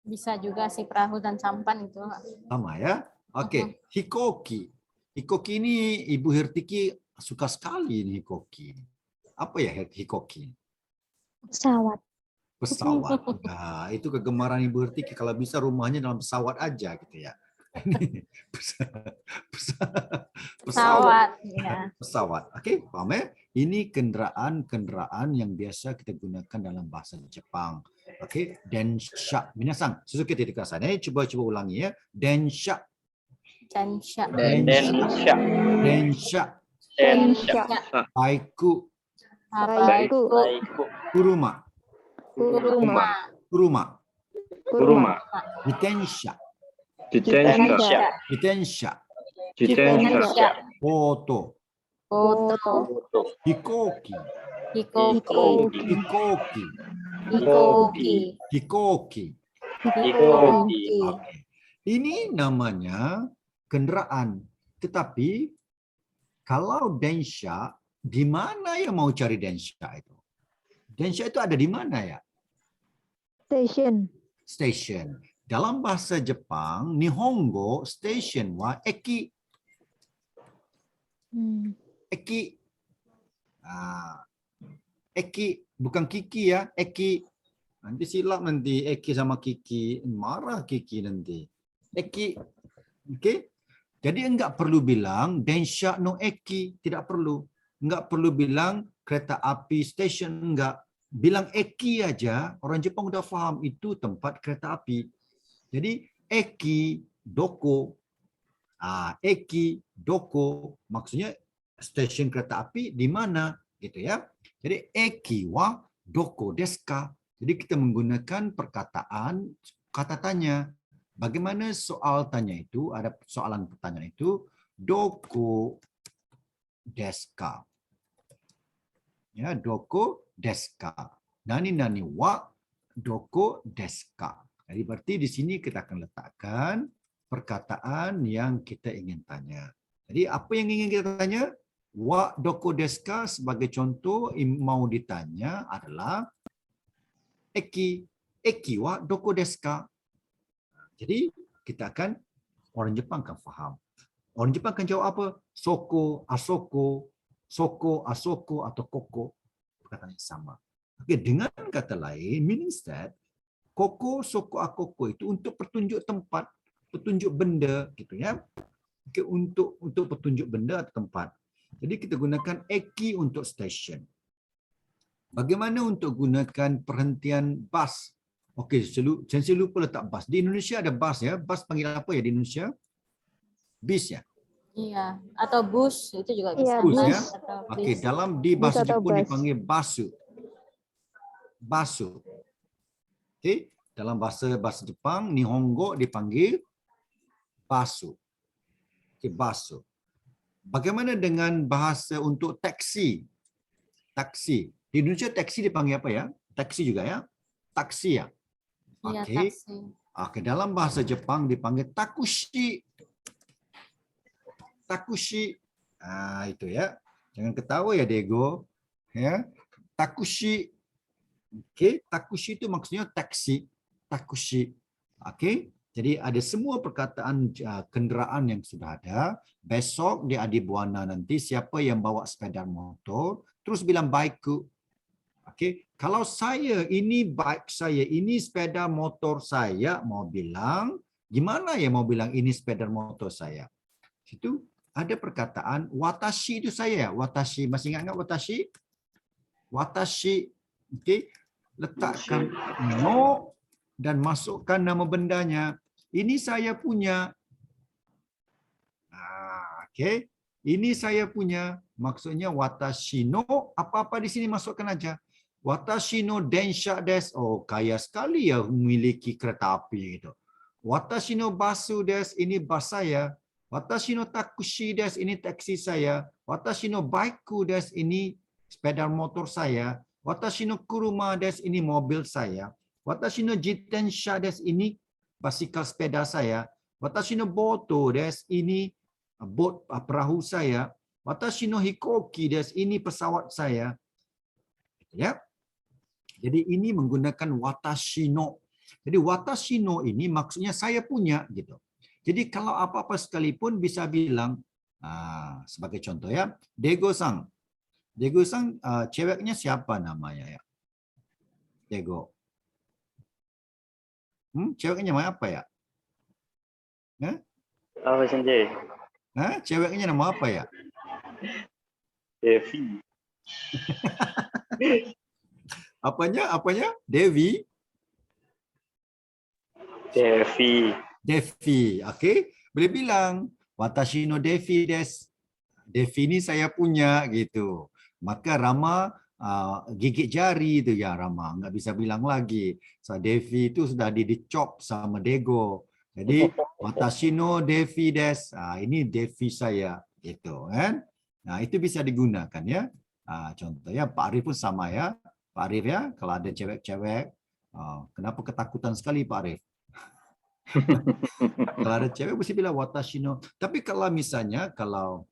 Bisa juga si perahu dan sampan itu. Sama ya. Okey. Hikoki. Hikoki ini Ibu Hirtiki suka sekali ini hikoki. Apa ya hikoki? Pesawat. Pesawat. Nah, itu kegemaran Ibu Hertiki kalau bisa rumahnya dalam pesawat aja gitu ya. Ini pesawat. Pesawat. Ya. Pesawat. Oke, paham ya? Ini kendaraan-kendaraan yang biasa kita gunakan dalam bahasa Jepang. Oke, densha. Minasan, suzuki te kudasai ne. Coba ulangi ya. Densha. Densha. Densha. Densha. Densha. Baiku. Baiku. Baiku. Kuruma. Kuruma. Kuruma. Kuruma. Zitensha. Zitensha. Zitensha. Densha. Oto. Oto. Hikoki. Hikoki. Hikoki. Hikoki. Hikoki. Hikoki. Oke. Ini namanya kendaraan. Tetapi kalau densha, di mana yang mau cari densha itu? Densha itu ada di mana ya? Station. Station. Dalam bahasa Jepang, Nihongo station wa eki. Eki. Eki bukan kiki ya, eki. Nanti silap nanti eki sama kiki, marah kiki nanti. Eki. Oke. Jadi enggak perlu bilang densha no eki, tidak perlu. Enggak perlu bilang kereta api station, enggak. Bilang eki aja, orang Jepang udah paham itu tempat kereta api. Jadi eki, doko. Eki, doko maksudnya stasiun kereta api di mana gitu ya. Jadi eki wa doko desu ka. Jadi kita menggunakan perkataan kata tanya. Bagaimana soal tanya itu? Ada soalan pertanyaan itu doko desu ka. Ya, doko desu ka. Nani wa doko desu ka. Jadi berarti di sini kita akan letakkan perkataan yang kita ingin tanya. Jadi apa yang ingin kita tanya? Wa doko desu ka sebagai contoh mau ditanya adalah eki. Eki wa doko desu ka. Jadi kita akan, orang Jepang akan faham. Orang Jepang akan jawab apa? Soko, asoko, soko, asoko, atau koko. Perkataan yang sama. Oke, dengan kata lain, means that koko, soko, akoko itu untuk petunjuk tempat, petunjuk benda, gitu ya. Oke, untuk petunjuk benda atau tempat. Jadi kita gunakan eki untuk station. Bagaimana untuk gunakan perhentian bas? Okey, saya lupa letak bas. Di Indonesia ada bas ya. Bas panggil apa ya di Indonesia? Bis ya? Iya, atau bus itu juga Iya, bisa. Bus ya? Atau Okey, bis. dalam di bahasa Bus atau Jepun bus. dipanggil basu. Basu. Okey, dalam bahasa Jepang, Nihongo dipanggil basu. Okey, basu. Bagaimana dengan bahasa untuk taksi? Taksi. Di Indonesia taksi dipanggil apa ya? Taksi juga ya? Taksi ya? Iya, Okey. taksi. Okey, dalam bahasa Jepang dipanggil takushi. Takushi. Itu ya. Jangan ketawa ya, Dego. Ya. Takushi. Okey, takushi itu maksudnya taksi. Takushi. Okey. Jadi ada semua perkataan kenderaan yang sudah ada. Besok di Adibuana nanti siapa yang bawa sepeda motor, terus bilang baiku. Okey, kalau saya ini bike saya, ini sepeda motor saya, mau bilang gimana ya mau bilang ini sepeda motor saya? Situ ada perkataan watashi itu saya, watashi. Masih ingat watashi? Watashi. Okey, letakkan no dan masukkan nama bendanya. Ini saya punya. Okey, ini saya punya. Maksudnya watashi no apa-apa di sini masukkan aja. Watashi no densha desu. Oh, kaya sekali ya memiliki kereta api gitu. Watashi no basu desu, ini bas saya. Watashi no takushi desu, ini taksi saya. Watashi no baiku desu, ini sepeda motor saya. Watashi no kuruma desu, ini mobil saya. Watashi no jitensha desu, ini basikal sepeda saya. Watashi no boto desu, ini bot perahu saya. Watashi no hikoki desu, ini pesawat saya. Ya. Jadi ini menggunakan watashi no. Jadi watashi no ini maksudnya saya punya gitu. Jadi kalau apa-apa sekalipun bisa bilang sebagai contoh ya, Dego-san. Dego-san ceweknya siapa namanya ya? Dego. Ceweknya nama apa ya? Apa sendiri? Ceweknya nama apa ya? Devi. Apanya? Devi. Devi. Devi. Okey. Boleh bilang watashi no Devi desu. Devi ni saya punya gitu. Maka Rama gigit jari tu ya Rama, enggak bisa bilang lagi. So Devi itu sudah dicop sama Dego. Jadi watashi no Devi desu. Ini Devi saya gitu kan. Nah, itu bisa digunakan ya. Contohnya Pak Arif pun sama ya. Pak Arif ya, kalau ada cewek-cewek, kenapa ketakutan sekali Pak Arif? Kalau ada cewek mesti bilang watashi no. Tapi kalau misalnya kalau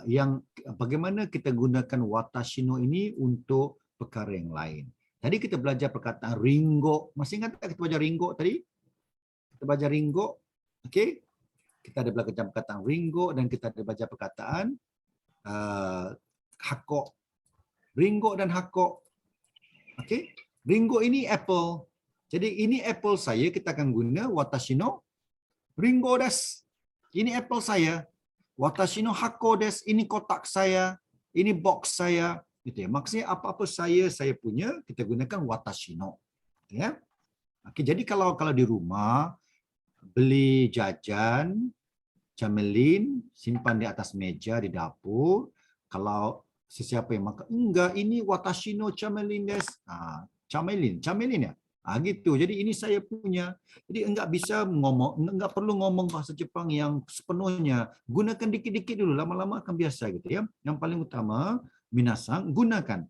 yang bagaimana kita gunakan watashi no ini untuk perkara yang lain. Tadi kita belajar perkataan ringo. Masih ingat tak kita belajar ringo tadi? Kita belajar ringo. Okey. Kita ada belajar perkataan ringo dan kita ada belajar perkataan hako. Ringo dan hako. Okey. Ringo ini apple. Jadi ini apple saya, kita akan guna watashi no ringo desu. Ini apple saya. Watashi no hako desu. Ini kotak saya. Ini box saya. Gitu ya. Maksudnya apa-apa saya punya, kita gunakan watashi no. Ya. Okey, jadi kalau di rumah beli jajan, camelin, simpan di atas meja di dapur. Kalau sesiapa yang makan, enggak, ini watashi no camelin desu. Camelin ya. Gitu. Jadi ini saya punya. Jadi enggak perlu ngomong bahasa Jepang yang sepenuhnya. Gunakan dikit-dikit dulu, lama-lama akan biasa gitu ya. Yang paling utama, minasang gunakan.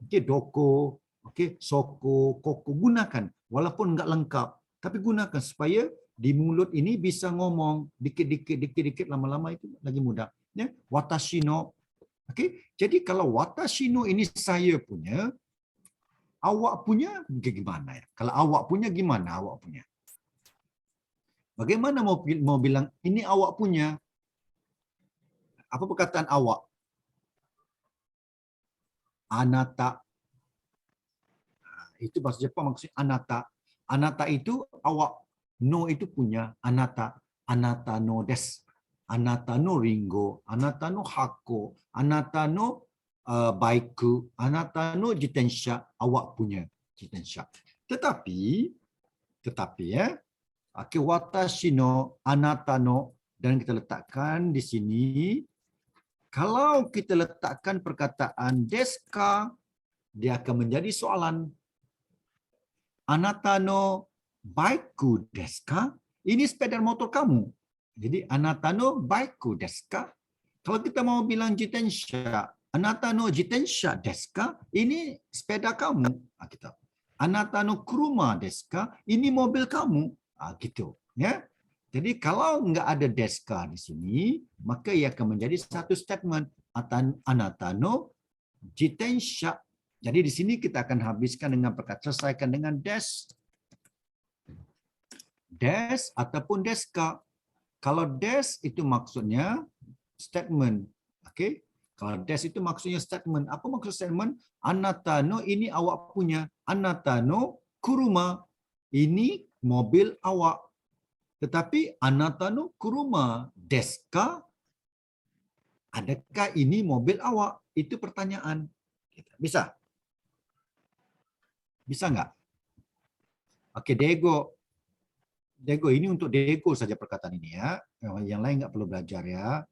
Okey, doko, okey, soko, koko, gunakan. Walaupun enggak lengkap, tapi gunakan supaya di mulut ini bisa ngomong dikit-dikit, lama-lama itu lagi mudah. Ya, watashi no. Okey, jadi kalau watashi no ini saya punya, awak punya gimana ya? Kalau awak punya gimana awak punya? Bagaimana mau bilang ini awak punya? Apa perkataan awak? Anata. Itu bahasa Jepang maksudnya anata. Anata itu awak. No itu punya. Anata. Anata no desu. Anata no ringo. Anata no hako. Anata no baiku. Anata no jitensha. Awak punya jitensha. Tetapi ya, watashi no, anata no, dan kita letakkan di sini. Kalau kita letakkan perkataan desu ka, dia akan menjadi soalan. Anata no baiku desu ka? Ini sepeda motor kamu. Jadi anata no baiku desu ka? Kalau kita mau bilang jitensha, anata no jitensha desu ka? Ini sepeda kamu. Kita. Anata no kuruma desu ka? Ini mobil kamu. Gitu, ya. Jadi kalau enggak ada desu ka di sini, maka ia akan menjadi satu statement. Anata no jitensha. Jadi di sini kita akan habiskan dengan perkataan selesaikan dengan des. Des ataupun desu ka. Kalau des itu maksudnya statement. Okey. Kalau des itu maksudnya statement. Apa maksud statement? Anata no ini awak punya. Anata no kuruma. Ini mobil awak. Tetapi anata no kuruma desu ka? Adakah ini mobil awak? Itu pertanyaan. Bisa? Bisa enggak? Okey, Dego. Dego, ini untuk Dego saja perkataan ini ya. Yang lain enggak perlu belajar ya.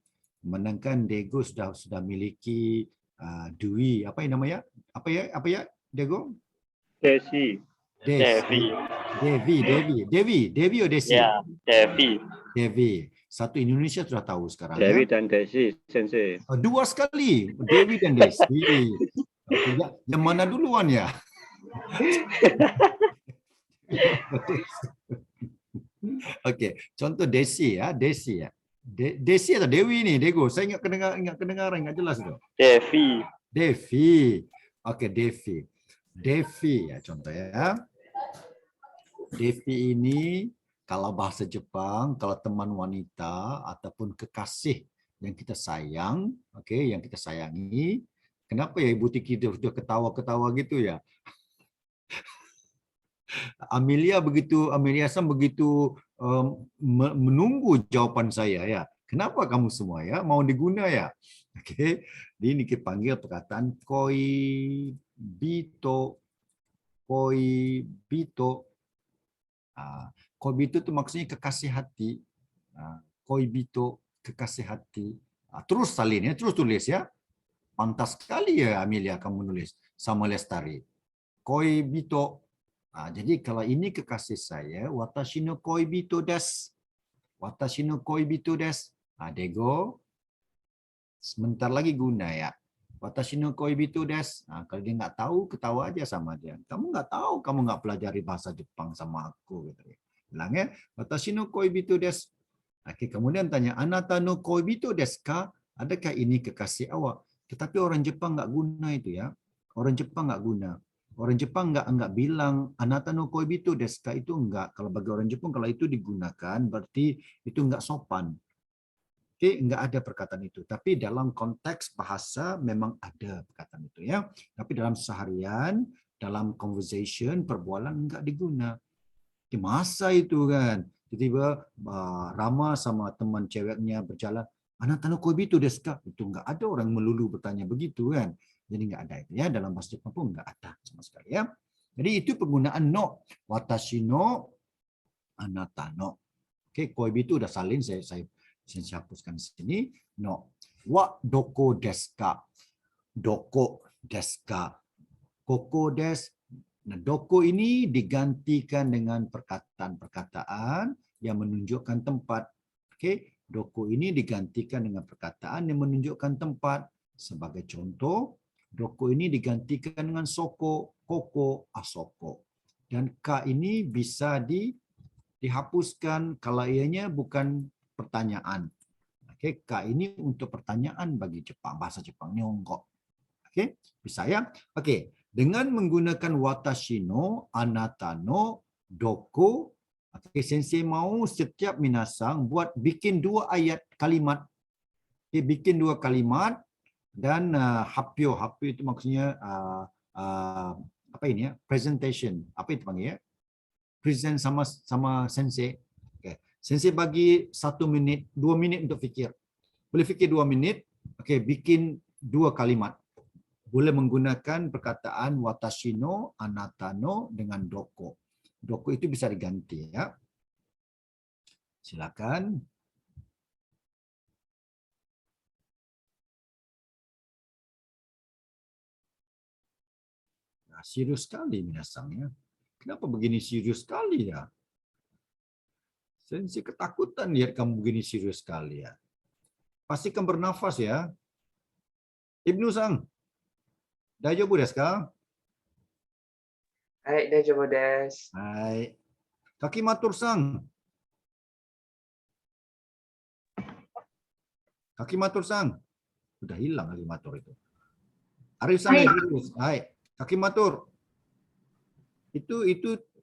Menangkan Dego sudah miliki Dwi, apa yang namanya? Apa ya Dego? Desi. Devi atau Desi? Ya, Devi. Devi. Satu Indonesia sudah tahu sekarang. Devi Ya? dan Desi, Sensei. Dua sekali, Devi dan Desi. Okay, yang mana duluan ya? Okey, contoh Desi ya, Desi ya. Desi atau Dewi ni, Dego. Saya ingat kedengaran, ingat jelas tu. Devi. Devi. Okey, Devi. Devi ya contoh ya. Devi ini kalau bahasa Jepang, kalau teman wanita ataupun kekasih yang kita sayang, okey, yang kita sayangi. Kenapa ya Ibu Tiki dia ketawa-ketawa gitu ya? Amelia Sam begitu menunggu jawapan saya ya. Kenapa kamu semua ya mau diguna ya? Okey. Ini kita panggil perkataan koibito. Koibito. Koibito itu maksudnya kekasih hati. Koibito, kekasih hati. Terus salin ya, terus tulis ya. Pantas sekali ya Amelia kamu nulis sama Lestari. Koibito. Jadi kalau ini kekasih saya, watashi no koibito desu. Watashi no koibito desu. Dego. Sebentar lagi guna ya. Watashi no koibito desu. Kalau dia nggak tahu, ketawa aja sama dia. Kamu nggak tahu, kamu nggak pelajari bahasa Jepang sama aku. Gitu. Bilang ya, watashi no koibito desu. Kemudian tanya, anata no koibito desu ka? Adakah ini kekasih awak? Tetapi orang Jepang nggak guna itu ya. Orang Jepang nggak guna. Orang Jepang nggak bilang anata no koibito desu ka, itu enggak. Kalau bagi orang Jepang kalau itu digunakan berarti itu enggak sopan. Oke, enggak ada perkataan itu. Tapi dalam konteks bahasa memang ada perkataan itu ya. Tapi dalam seharian, dalam conversation, perbualan enggak diguna. Di masa itu kan, tiba-tiba Rama sama teman ceweknya berjalan, anata no koibito desu ka? Itu enggak ada orang melulu bertanya begitu kan. Jadi enggak ada itu ya, dalam bahasa Jepang pun enggak ada sama sekali ya. Jadi itu penggunaan no. Watashi no, anata no. Oke, koibito udah salin, saya hapuskan di sini. No. Wa doko desu ka? Doko desu ka? Koko desu. Nah, doko ini digantikan dengan perkataan-perkataan yang menunjukkan tempat. Oke, doko ini digantikan dengan perkataan yang menunjukkan tempat. Sebagai contoh, doko ini digantikan dengan soko, koko, asoko. Dan ka ini bisa dihapuskan kalau ianya bukan pertanyaan. Oke, ka ini untuk pertanyaan bagi Jepang, bahasa Jepang, Nihongo. Oke, bisa ya? Oke, dengan menggunakan watashi no, anata no, doko, oke, sensei mau setiap minasang bikin 2 ayat kalimat. Oke, bikin 2 kalimat dan hapyo itu maksudnya apa ini ya? Presentation. Apa itu panggil ya? Present sama sensei. Oke, sensei bagi 1 minit, 2 minit untuk fikir. Boleh fikir 2 minit. Oke, bikin 2 kalimat. Boleh menggunakan perkataan watashi no, anata no dengan doko. Doko itu bisa diganti ya. Silakan. Nah, serius sekali minasang ya. Kenapa begini serius sekali ya? Sensei ketakutan lihat kamu begini serius sekali ya. Pastikan bernafas ya. Ibnu-san. Daijoubu desu ka? Hai, daijoubu desu. Hai. Kakimatur-san. Kakimatur-san. Sudah hilang Kakimatur itu. Arif-san. Hai. Kakimatur. Itu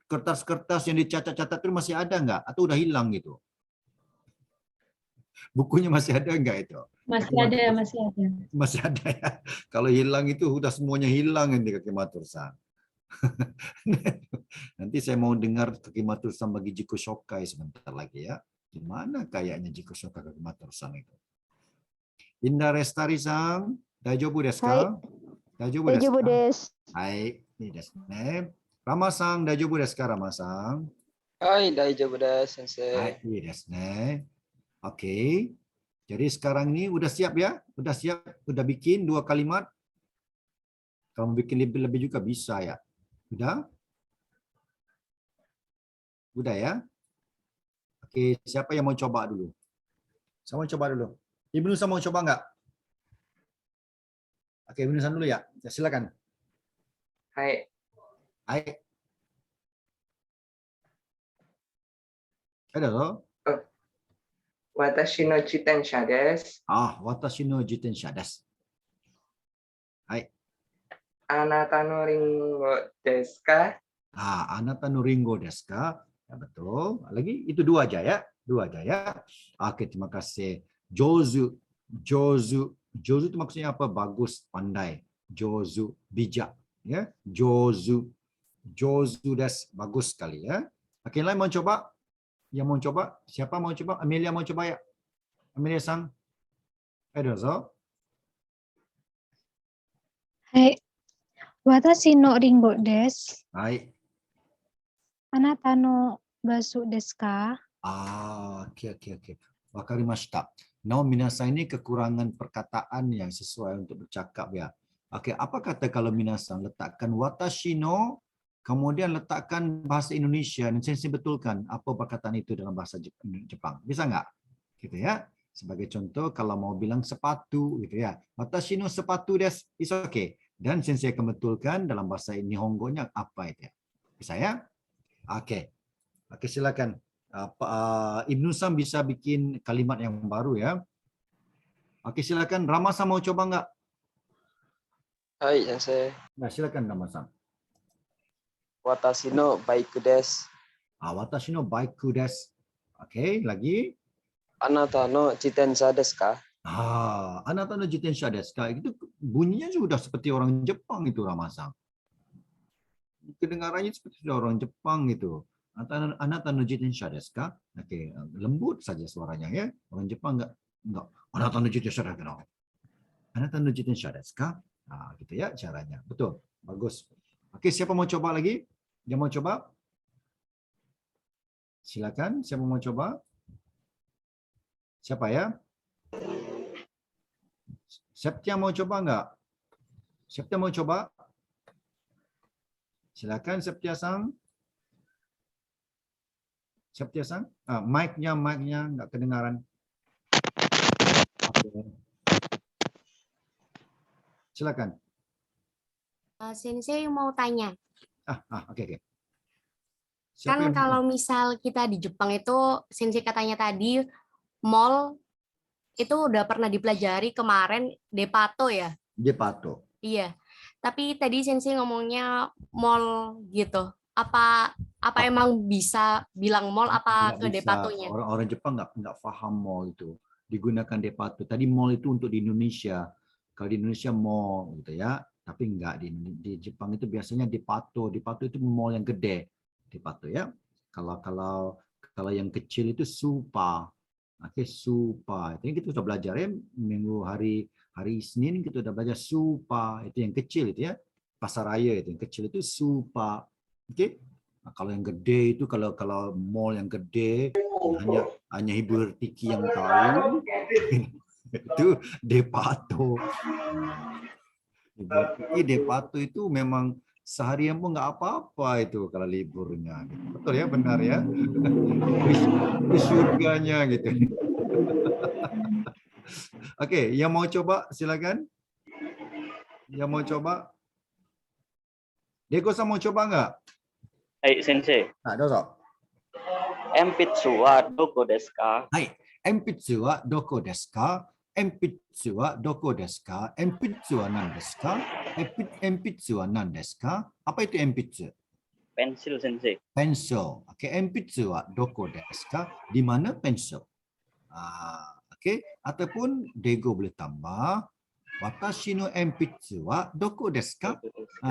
kertas-kertas yang dicatat-catat itu masih ada nggak? Atau udah hilang gitu? Bukunya masih ada nggak itu? Masih ada. Masih ada ya. Kalau hilang itu udah semuanya hilang nanti Kakimatur-san. Nanti saya mau dengar Kakimatur-san bagi Jiku Shokai sebentar lagi ya. Gimana kayaknya Jiku Shokai Kakimatur-san itu? Indah Restari-san, daijoubu desu ka? Daijoubu desu. Hai, ini desu ne. Rama-san, daijoubu desu ka, Rama-san? Hai, daijoubu desu, sensei. Hai, ini desu ne. Oke. Jadi sekarang ini udah siap ya? Udah siap? Udah bikin 2 kalimat? Kalau bikin lebih juga bisa ya. Udah? Udah ya? Oke, siapa yang mau coba dulu? Saya mau coba dulu. Ibnu-san mau coba nggak? Oke, Ibnu-san dulu ya. Silakan. Hai. Hai. Ada loh. Watashi no jitensha desu. Watashi no jitensha desu. Hai. Anata no ringo desu ka? Anata no ringo desu ka? Ya, betul. Lagi itu 2 aja ya. 2 aja ya. Oke, terima kasih. Jozu. Jozu itu maksudnya apa? Bagus, pandai. Jozu, bijak. Ya, jozu. Jozu desu. Bagus sekali ya. Okey, lain mau coba? Yang mau coba? Siapa mau coba? Amelia mau coba ya? Amelia sang. Dozo. はい。私のリンゴです。 Hai. あなたのバスですか? Okey. Wakarimashita. Now minasan ini kekurangan perkataan yang sesuai untuk bercakap ya. Okey, apa kata kalau minasan letakkan watashi no, kemudian letakkan bahasa Indonesia dan saya betulkan apa perkataan itu dalam bahasa Jepang. Bisa nggak? Gitu ya. Sebagai contoh kalau mau bilang sepatu gitu ya. Watashi no sepatu desu. It's okay. Dan saya akan betulkan dalam bahasa Nihongo-nya apa itu ya. Bisa ya? Okey. Okey, silakan. Ibnu Sam bisa bikin kalimat yang baru ya. Okey, silakan. Rama-san mau coba nggak? Hai, sensei. Nah, silakan Rama-san. Watashi no baiku desu. Watashi no baiku desu. Okey, lagi. Anata no jitensha desu ka? Anata no jitensha desu ka? Itu bunyinya sudah seperti orang Jepang itu Rama-san. Kedengarannya seperti orang Jepang gitu. Anata no jitensha desu ka? Okey, lembut saja suaranya ya. Orang Jepang enggak. Anata no jitensha desu ka? Anata no jitensha desu ka? Gitu ya caranya. Betul. Bagus. Okey, siapa mau coba lagi? Yang mau coba? Silakan, siapa mau coba? Siapa ya? Septia mau coba enggak? Septia mau coba? Silakan Septia Sang. Septia Sang, mic-nya enggak kedengaran. Okay. Silakan. Sensei mau tanya, Oke. kan kalau misal kita di Jepang itu, Sensei katanya tadi mall itu udah pernah dipelajari kemarin Depato ya? Depato. Iya. Tapi tadi Sensei ngomongnya mall gitu. Apa emang bisa bilang mall apa ke Depatonya? Orang Jepang nggak paham mall itu. Digunakan Depato. Tadi mall itu untuk di Indonesia. Kalau di Indonesia mall gitu ya. Tapi enggak di Jepang itu biasanya Depato. Depato itu mall yang gede. Depato ya. Kalau yang kecil itu Supa. Oke, Supa. Ini kita sudah belajar ya minggu hari Senin kita sudah belajar Supa. Itu yang kecil itu ya. Pasar raya itu yang kecil itu Supa. Oke. Nah, kalau yang gede itu kalau mall yang gede hanya Ibu Tiki yang tahu. Itu Depato. Ibu Tiki Depato itu memang seharian pun nggak apa-apa itu kalau liburnya. Betul ya, benar ya. Di surganya gitu. Oke, yang mau coba silakan. Yang mau coba. Deko-san mau coba nggak? Hai, Sensei. Dozo. Empitsu wa doko desu ka? Hai, empitsu wa doko desu ka? Empitsu wa doko desu ka? Empitsu wa nan desu ka? Empitsu wa nan desu ka? Apa itu empitsu? Pensil, Sensei. Pensil. Oke, empitsu wa doko desu ka? Di mana pensil? Oke, ataupun Dego boleh tambah watashi no empitsu wa doko desu ka?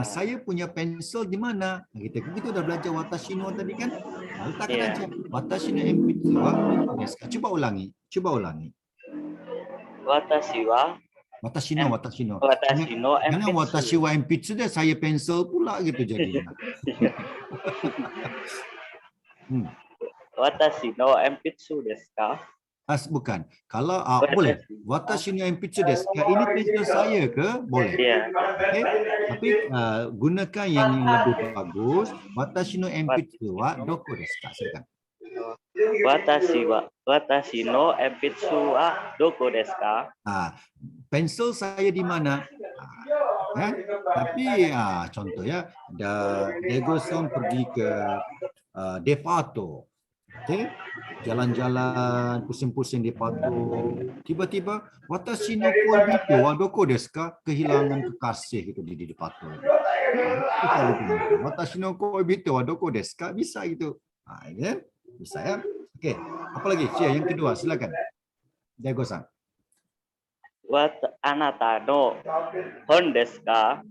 Saya punya pensil di mana? Kita udah belajar watashi no tadi kan? Letakkan aja. Watashi no empitsu wa doko desu ka? Coba ulangi. Watashi no Jangan empitsu. watashi wa empitsu deh, saya pensil pula gitu jadinya. Watashi no empitsu desu ka? Bukan. Kalau boleh. Watashi no empitsu desu ka? Ini pensil saya ke? Boleh. Iya. Okay? Tapi gunakan yang lebih bagus. Watashi no empitsu wa doko desu ka? Silakan. Watashi no empitsu wa doko desu ka? Pensil saya di mana? Ya? Tapi contoh ya, Dego-san pergi ke Depato. Okay? Jalan-jalan, pusing-pusing Depato. Tiba-tiba, watashi no koibito wa doko desu ka? Kehilangan kekasih itu di Depato. Watashi no koibito wa doko desu ka? Bisa gitu. Ya? Bisa ya? Oke. Apa lagi? Yang kedua, silakan. Dego-san. Anata no hon desu ka?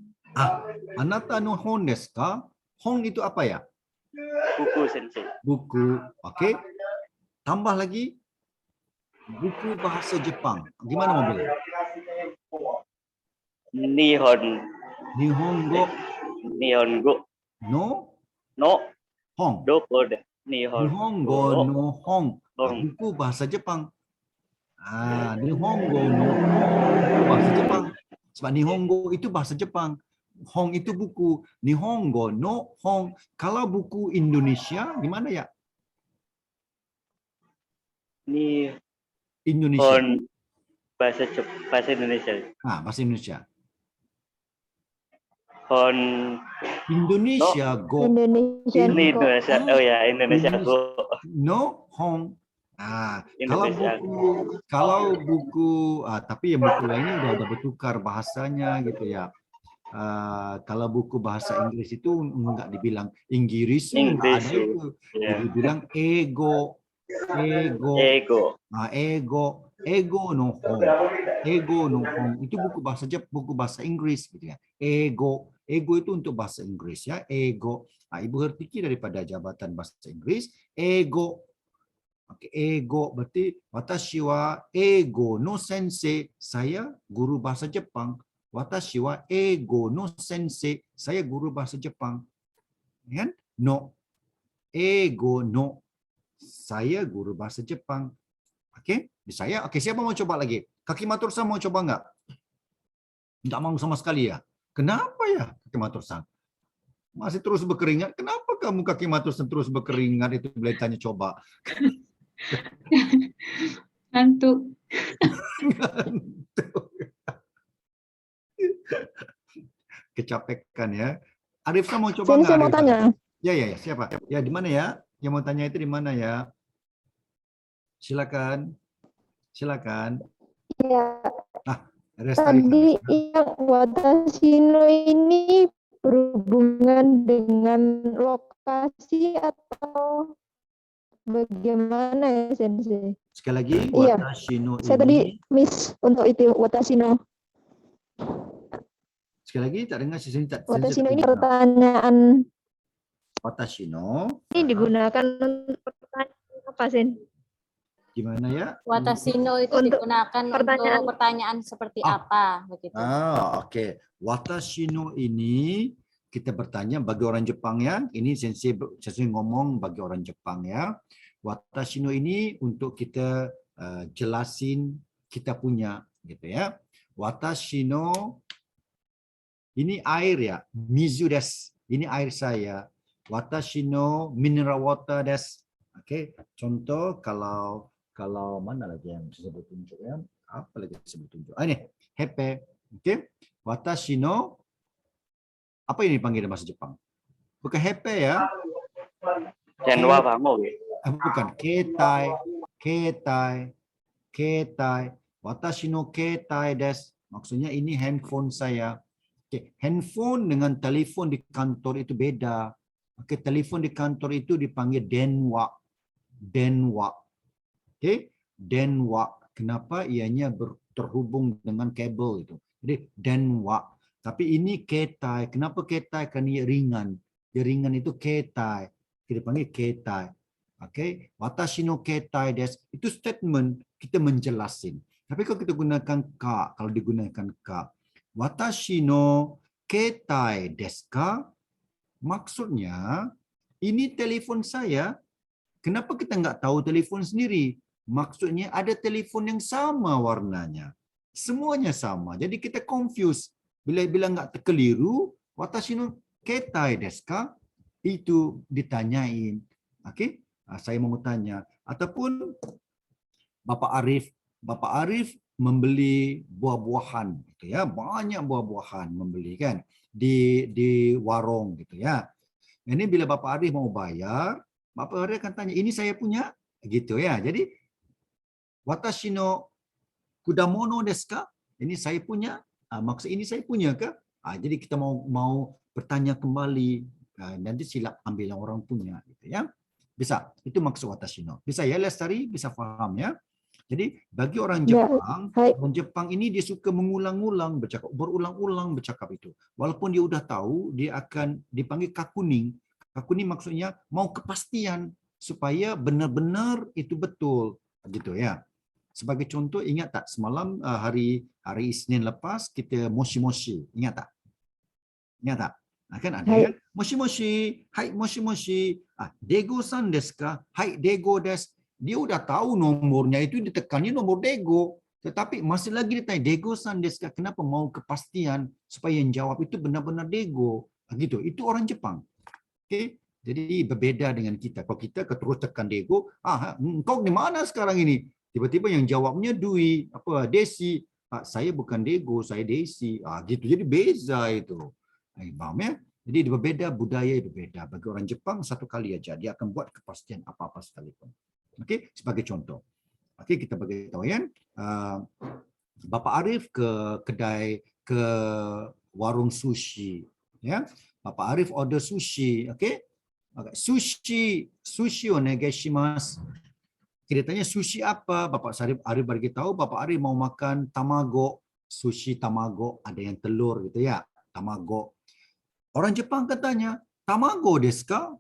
Anata no hon desu ka? Hong itu apa ya? Buku sensei. Buku. Oke. Tambah lagi buku bahasa Jepang. Gimana mau bilang? Nihongo Nihongo no no Hong. doko de. Nihongo No Hong. Hong. Buku bahasa Jepang. Nihongo no Hong. Buku bahasa Jepang. Sebab Nihongo itu bahasa Jepang. Hong itu buku. Nihongo no Hong. Kalau buku Indonesia, gimana ya? Indonesia. Nihon bahasa Indonesia. Bahasa Indonesia. Hon Indonesia go. Indonesian ini kok. Indonesia. Oh ya, Indonesia go. No Hong. Indonesia. Kalau buku tapi yang buku lainnya udah bertukar bahasanya gitu ya. Kalau buku bahasa Inggris itu enggak dibilang Inggris, enggak ada itu. Ya. Dibilang ego no Hong. Ego no Hong itu buku bahasa Inggris gitu ya. Ego itu untuk bahasa Inggris ya. Ego. Ibu Hertiki daripada jabatan bahasa Inggris. Ego. Oke, ego berarti watashi wa ego no sensei. Saya guru bahasa Jepang. Watashi wa ego no sensei. Saya guru bahasa Jepang. Kan? No. Ego no. Saya guru bahasa Jepang. Oke, saya. Oke, siapa mau coba lagi? Kaki Matur-san mau coba enggak? Enggak mau sama sekali ya. Kenapa ya, Kaki Matur-san? Masih terus berkeringat. Kenapa kamu Kaki Matur-san terus berkeringat? Itu boleh tanya coba. Ngantuk. Kecapekan ya. Arifsa mau coba Sini enggak? saya mau tanya. Ya, siapa? Ya, di mana ya? Yang mau tanya itu di mana ya? Silakan. Ya, Restari. tadi yang watashi no ini berhubungan dengan lokasi atau bagaimana ya, Sensei? Sekali lagi, Iya. watashi no Saya ini. tadi miss untuk itu watashi no. Sekali lagi tak dengar sini tak. Watashi no ini pertanyaan Watashi no. ini digunakan untuk pertanyaan apa, Sen? Gimana ya? Watasino itu Untuk digunakan pertanyaan. untuk pertanyaan seperti apa begitu. Oke. Watashi no ini kita bertanya bagi orang Jepang ya. Ini sensei ngomong bagi orang Jepang ya. Watashi no ini untuk kita jelasin kita punya gitu ya. Watashi no ini air ya. Mizu desu. Ini air saya. Watashi no mineral water desu. Oke. Contoh kalau mana lagi yang disebut tunjuk ya? Apa lagi disebut tunjuk? Ini hepe. Oke. Watashi no apa ini dipanggil dalam bahasa Jepang? Bukan hepe ya. Janwa bango. Bukan ketai. Watashi no ketai desu. Maksudnya ini handphone saya. Oke, handphone dengan telefon di kantor itu beda. Oke, telepon di kantor itu dipanggil denwa. Oke, denwa. Kenapa? Ianya terhubung dengan kabel itu. Jadi denwa. Tapi ini ketai. Kenapa ketai? Karena ia ringan. Dia ringan itu ketai. Kita panggil ketai. Oke, watashi no ketai desu. Itu statement kita menjelasin. Tapi kalau kita gunakan ka, kalau digunakan ka, watashi no ketai desu ka? Maksudnya ini telepon saya. Kenapa kita nggak tahu telepon sendiri? Maksudnya ada telepon yang sama warnanya. Semuanya sama. Jadi kita confuse. Bila nggak terkeliru, watashi no ketai desu ka? Itu ditanyain. Oke? Saya mau tanya. Ataupun Bapak Arif membeli buah-buahan gitu ya. Banyak buah-buahan membeli kan di warung gitu ya. Ini bila Bapak Arif mau bayar, Bapak Arif akan tanya, "Ini saya punya?" gitu ya. Jadi watashi no kudamono desu ka? Ini saya punya. Maksud ini saya punya ke? Jadi kita mau bertanya kembali. Nanti silap ambil yang orang punya gitu ya. Bisa. Itu maksud watashi no. Bisa ya Lestari? Bisa paham ya? Jadi bagi orang Ya, Jepang, hai. orang Jepang ini dia suka mengulang-ulang bercakap, berulang-ulang bercakap itu. Walaupun dia udah tahu, dia akan dipanggil kakuning. Kakuning maksudnya mau kepastian supaya benar-benar itu betul, gitu ya. Sebagai contoh, ingat tak semalam hari Isnin lepas kita moshi-moshi, ingat tak? Ingat tak? Kan ada Hai. kan? Moshi-moshi, hai moshi-moshi. Dego-san desu ka? Hai dego desu. Dia udah tahu nomornya itu ditekannya nomor dego. Tetapi masih lagi ditanya dego-san desu ka? Kenapa mau kepastian supaya yang jawab itu benar-benar dego. Gitu. Itu orang Jepang. Okey. Jadi berbeda dengan kita. Kalau kita terus tekan dego, kau di mana sekarang ini? Tiba-tiba yang jawabnya Dwi, Desi. Saya bukan dego, saya Desi. Gitu. Jadi beza itu. Faham ya? Jadi berbeda, budaya berbeda. Bagi orang Jepang satu kali aja dia akan buat kepastian apa-apa sekalipun. Okey, sebagai contoh. Okey, kita bagi tahu ya. Bapak Arif ke warung sushi, ya. Bapak Arif order sushi, okey? Sushi onegai shimasu. Kita tanya sushi apa? Bapak Arif bagi tahu Bapak Arif mau makan tamago, sushi tamago, ada yang telur gitu ya, tamago. Orang Jepang katanya, tamago desu ka?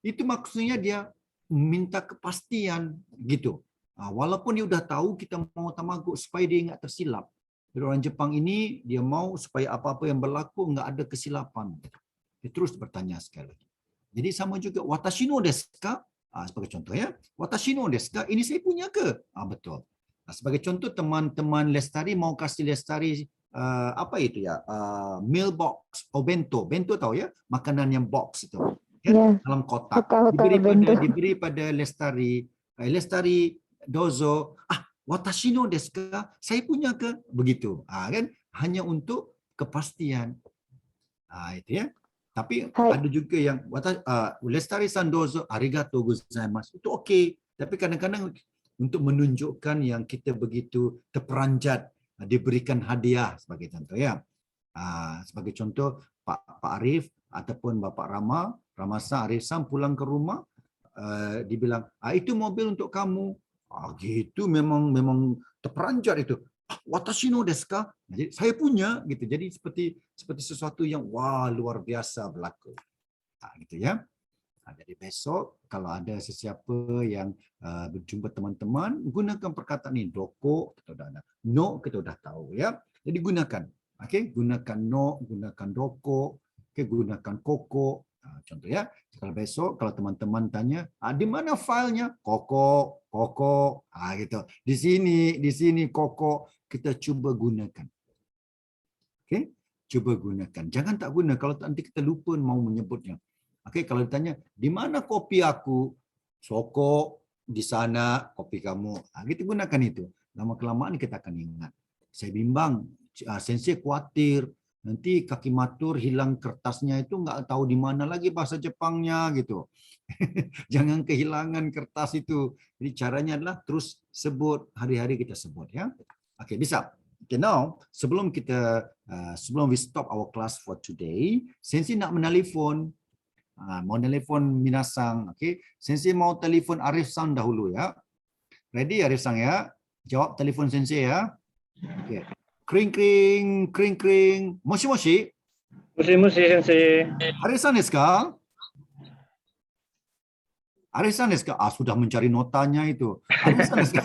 Itu maksudnya dia minta kepastian gitu. Walaupun dia udah tahu kita mau tamago supaya dia enggak tersilap. Jadi orang Jepang ini dia mau supaya apa-apa yang berlaku enggak ada kesilapan. Dia terus bertanya sekali lagi. Jadi sama juga watashi no desu ka? Sebagai contoh ya. Watashi no desu ka? Ini saya punya ke? Betul. Sebagai contoh teman-teman Lestari mau kasih Lestari apa itu ya, meal box, bento tahu ya, makanan yang box itu kan, Ya. dalam kotak, Hoka-hoka bento. diberi pada Lestari, Lestari dozo, watashi no desu ka? Saya punya ke? Begitu, kan, hanya untuk kepastian. Itu ya. Tapi Hai. ada juga yang Lestari-san dozo, arigatou gozaimasu, itu okey. Tapi kadang-kadang untuk menunjukkan yang kita begitu terperanjat, diberikan hadiah sebagai contoh ya. Sebagai contoh Pak Arif ataupun Bapak Rama-san, Arif-san pulang ke rumah, dibilang, itu mobil untuk kamu. Gitu memang terperanjat itu. Watashi no desu ka? Jadi saya punya gitu. Jadi seperti sesuatu yang luar biasa berlaku. Gitu ya. Jadi besok kalau ada sesiapa yang berjumpa teman-teman, gunakan perkataan ini. Doko kita sudah ada. No kita sudah tahu ya. Jadi gunakan. Okey, gunakan no, gunakan doko, gunakan koko. Contoh ya. Kalau besok kalau teman-teman tanya, di mana filenya? Koko. Gitu. Di sini koko. Kita cuba gunakan. Okey, cuba gunakan. Jangan tak guna kalau nanti kita lupa mau menyebutnya. Okey, kalau ditanya, di mana kopi aku? Soko, di sana kopi kamu. Kita gunakan itu. Lama-kelamaan kita akan ingat. Saya bimbang, sensei khawatir. Nanti kaki matur hilang kertasnya itu nggak tahu di mana lagi bahasa Jepangnya gitu. Jangan kehilangan kertas itu. Jadi caranya adalah terus sebut, hari-hari kita sebut ya. Okey, bisa. Okay, now sebelum we stop our class for today, sensei nak menelpon. Mau telefon minasang, okey. Sensei mau telefon Arif-san dahulu ya. Ready Arif-san ya? Jawab telefon sensei ya. Okey. Kring kring. Moshi. Moshi sensei. Arif-san desu ka? Arif-san desu ka? Sudah mencari notanya itu. Arif-san desu ka?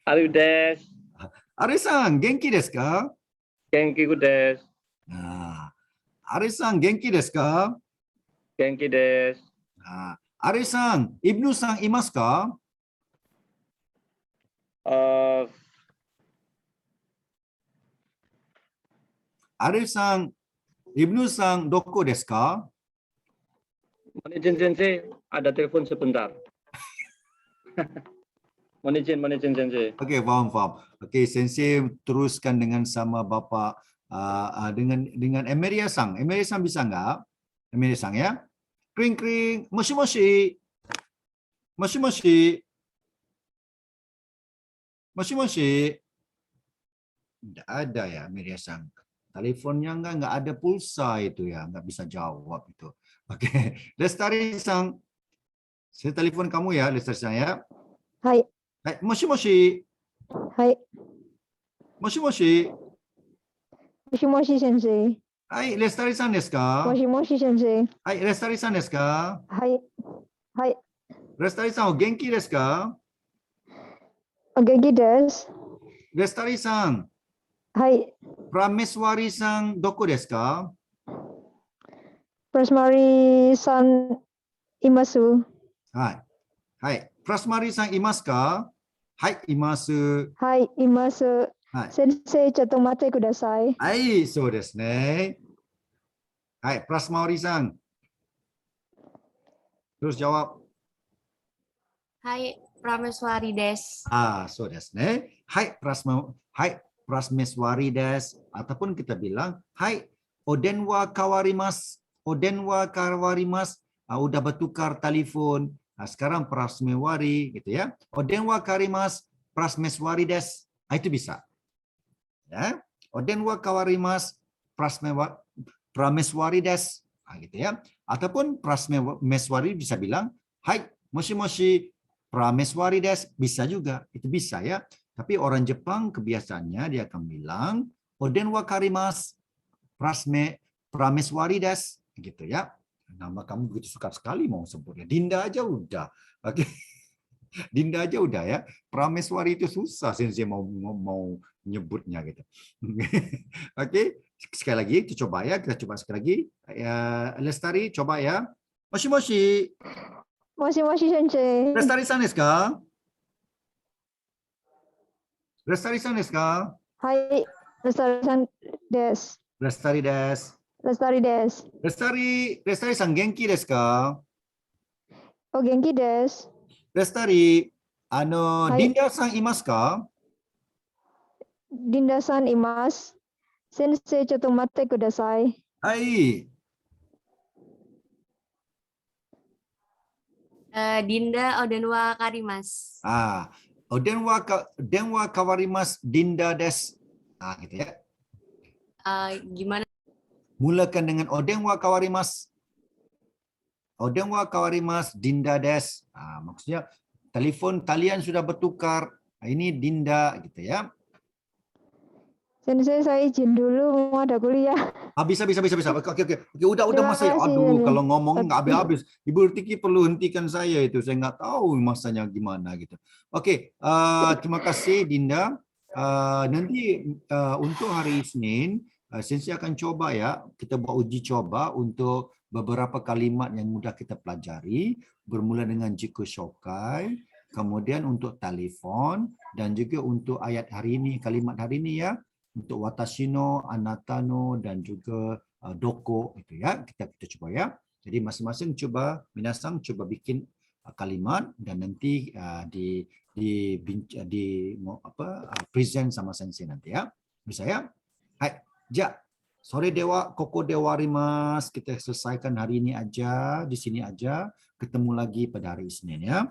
Arif desu. Arif-san, genki desu ka? Genki desu. Arif-san, genki desu ka? Genki desu. Arif-san, Ibnu-san imasu ka? Arif-san, Ibnu-san doko desu ka? Mohon sensei, ada telepon sebentar. Mohon izin sensei. Okey, faham. Okey, sensei teruskan dengan sama Bapak dengan Emeria-san. Emeria-san bisa enggak? Emeria-san ya. Kring. Moshi. Tidak ada ya Emeria-san. Teleponnya enggak ada pulsa itu ya, enggak bisa jawab itu. Okey, Lestari-san. Saya telefon kamu ya, Lestari-san ya. はい。はい、もしもし、はい。もしもし、もしもし先生。はい、レスタリさんですか？もしもし先生。はい、レスタリさんですか？はい。はい。レスタリさんお元気ですか？お元気です。レスタリさん、はい。プラメスワリさんどこですか？プラスマリさんいます。はい。はい。プラスマリさんいますか？はい、います。はい、います。はい。先生、ちょっと待ってください。はい、そうですね。はい、プラスマリさん。terus jawab. Hai, Prameswari des. So desu ne. Hai, Prasmeswari desu. Ataupun kita bilang, hai, oden wa kawarimasu. Oden wa kawarimasu. Udah bertukar telepon. Sekarang Prasmewari gitu ya. Oden wa kawarimasu. Prasmeswari desu. Itu bisa. Ya. Oden wa kawarimasu. Prameswari desu. Gitu ya. Ataupun Prasmeswari bisa bilang, hai, moshi-moshi. Prameswari desu bisa juga, itu bisa ya. Tapi orang Jepang kebiasaannya dia akan bilang oden wa karimasu prameswari desu gitu ya. Nama kamu begitu suka sekali mau sebutnya. Dinda aja udah. Oke. Dinda aja udah ya. Prameswari itu susah sensei mau nyebutnya gitu. Oke, sekali lagi kita coba ya, kita coba sekali lagi. Lestari coba ya. Moshi-moshi. もしもし先生。レスタリさんですか？レスタリさんですか？はい、レスタリさんです。レスタリです。レスタリです。レスタリさん元気ですか？お元気です。レスタリ、はいリンダさんいますか？リンダさんいます。先生、ちょっと待ってください。はい。Dinda Odenwa Karimas. Denwa kawarimas Dinda des. Gitu ya. Gimana? Mulakan dengan Odenwa kawarimas. Odenwa kawarimas Dinda des. Maksudnya telepon kalian sudah bertukar. Ini Dinda gitu ya. Sensei, saya izin dulu mau ada kuliah. Bisa. Oke. Udah Terima masanya. kasih, Aduh, Sensei. kalau ngomong nggak habis-habis. Ibu Tiki perlu hentikan saya itu. Saya nggak tahu masanya gimana gitu. Oke, terima kasih Dinda. Nanti untuk hari Senin, Sensei akan coba ya. Kita buat uji coba untuk beberapa kalimat yang mudah kita pelajari. Bermula dengan Jiku Shokai. Kemudian untuk telepon. Dan juga untuk ayat hari ini, kalimat hari ini ya. Untuk watashino, anatano dan juga doko itu ya. Kita coba ya. Jadi masing-masing coba minasang coba bikin kalimat dan nanti present sama sensei nanti ya. Bisa ya? Hai, ja. Sore dewa, koko dewa rimas. Kita selesaikan hari ini aja, di sini aja. Ketemu lagi pada hari Senin ya.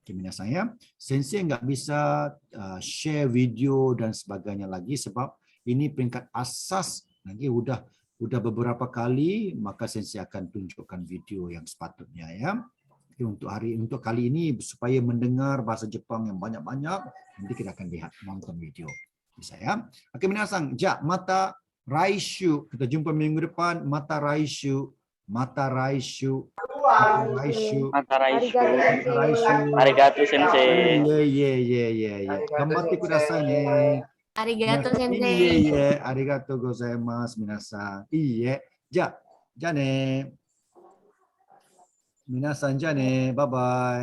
Minasang ya. Sensei nggak bisa share video dan sebagainya lagi sebab ini peringkat asas. Lagi udah beberapa kali maka sensei akan tunjukkan video yang sepatutnya ya. Untuk kali ini supaya mendengar bahasa Jepang yang banyak-banyak nanti kita akan lihat nonton video. Bisa ya. Oke minasang, ja mata raishu. Kita jumpa minggu depan. Mata raishu. Arigato sensei. Gambatte kudasai ne. Arigato sensei. Iya. Arigato gozaimasu minasan. Iya. Ja ne. Minasan ja ne. Bye bye.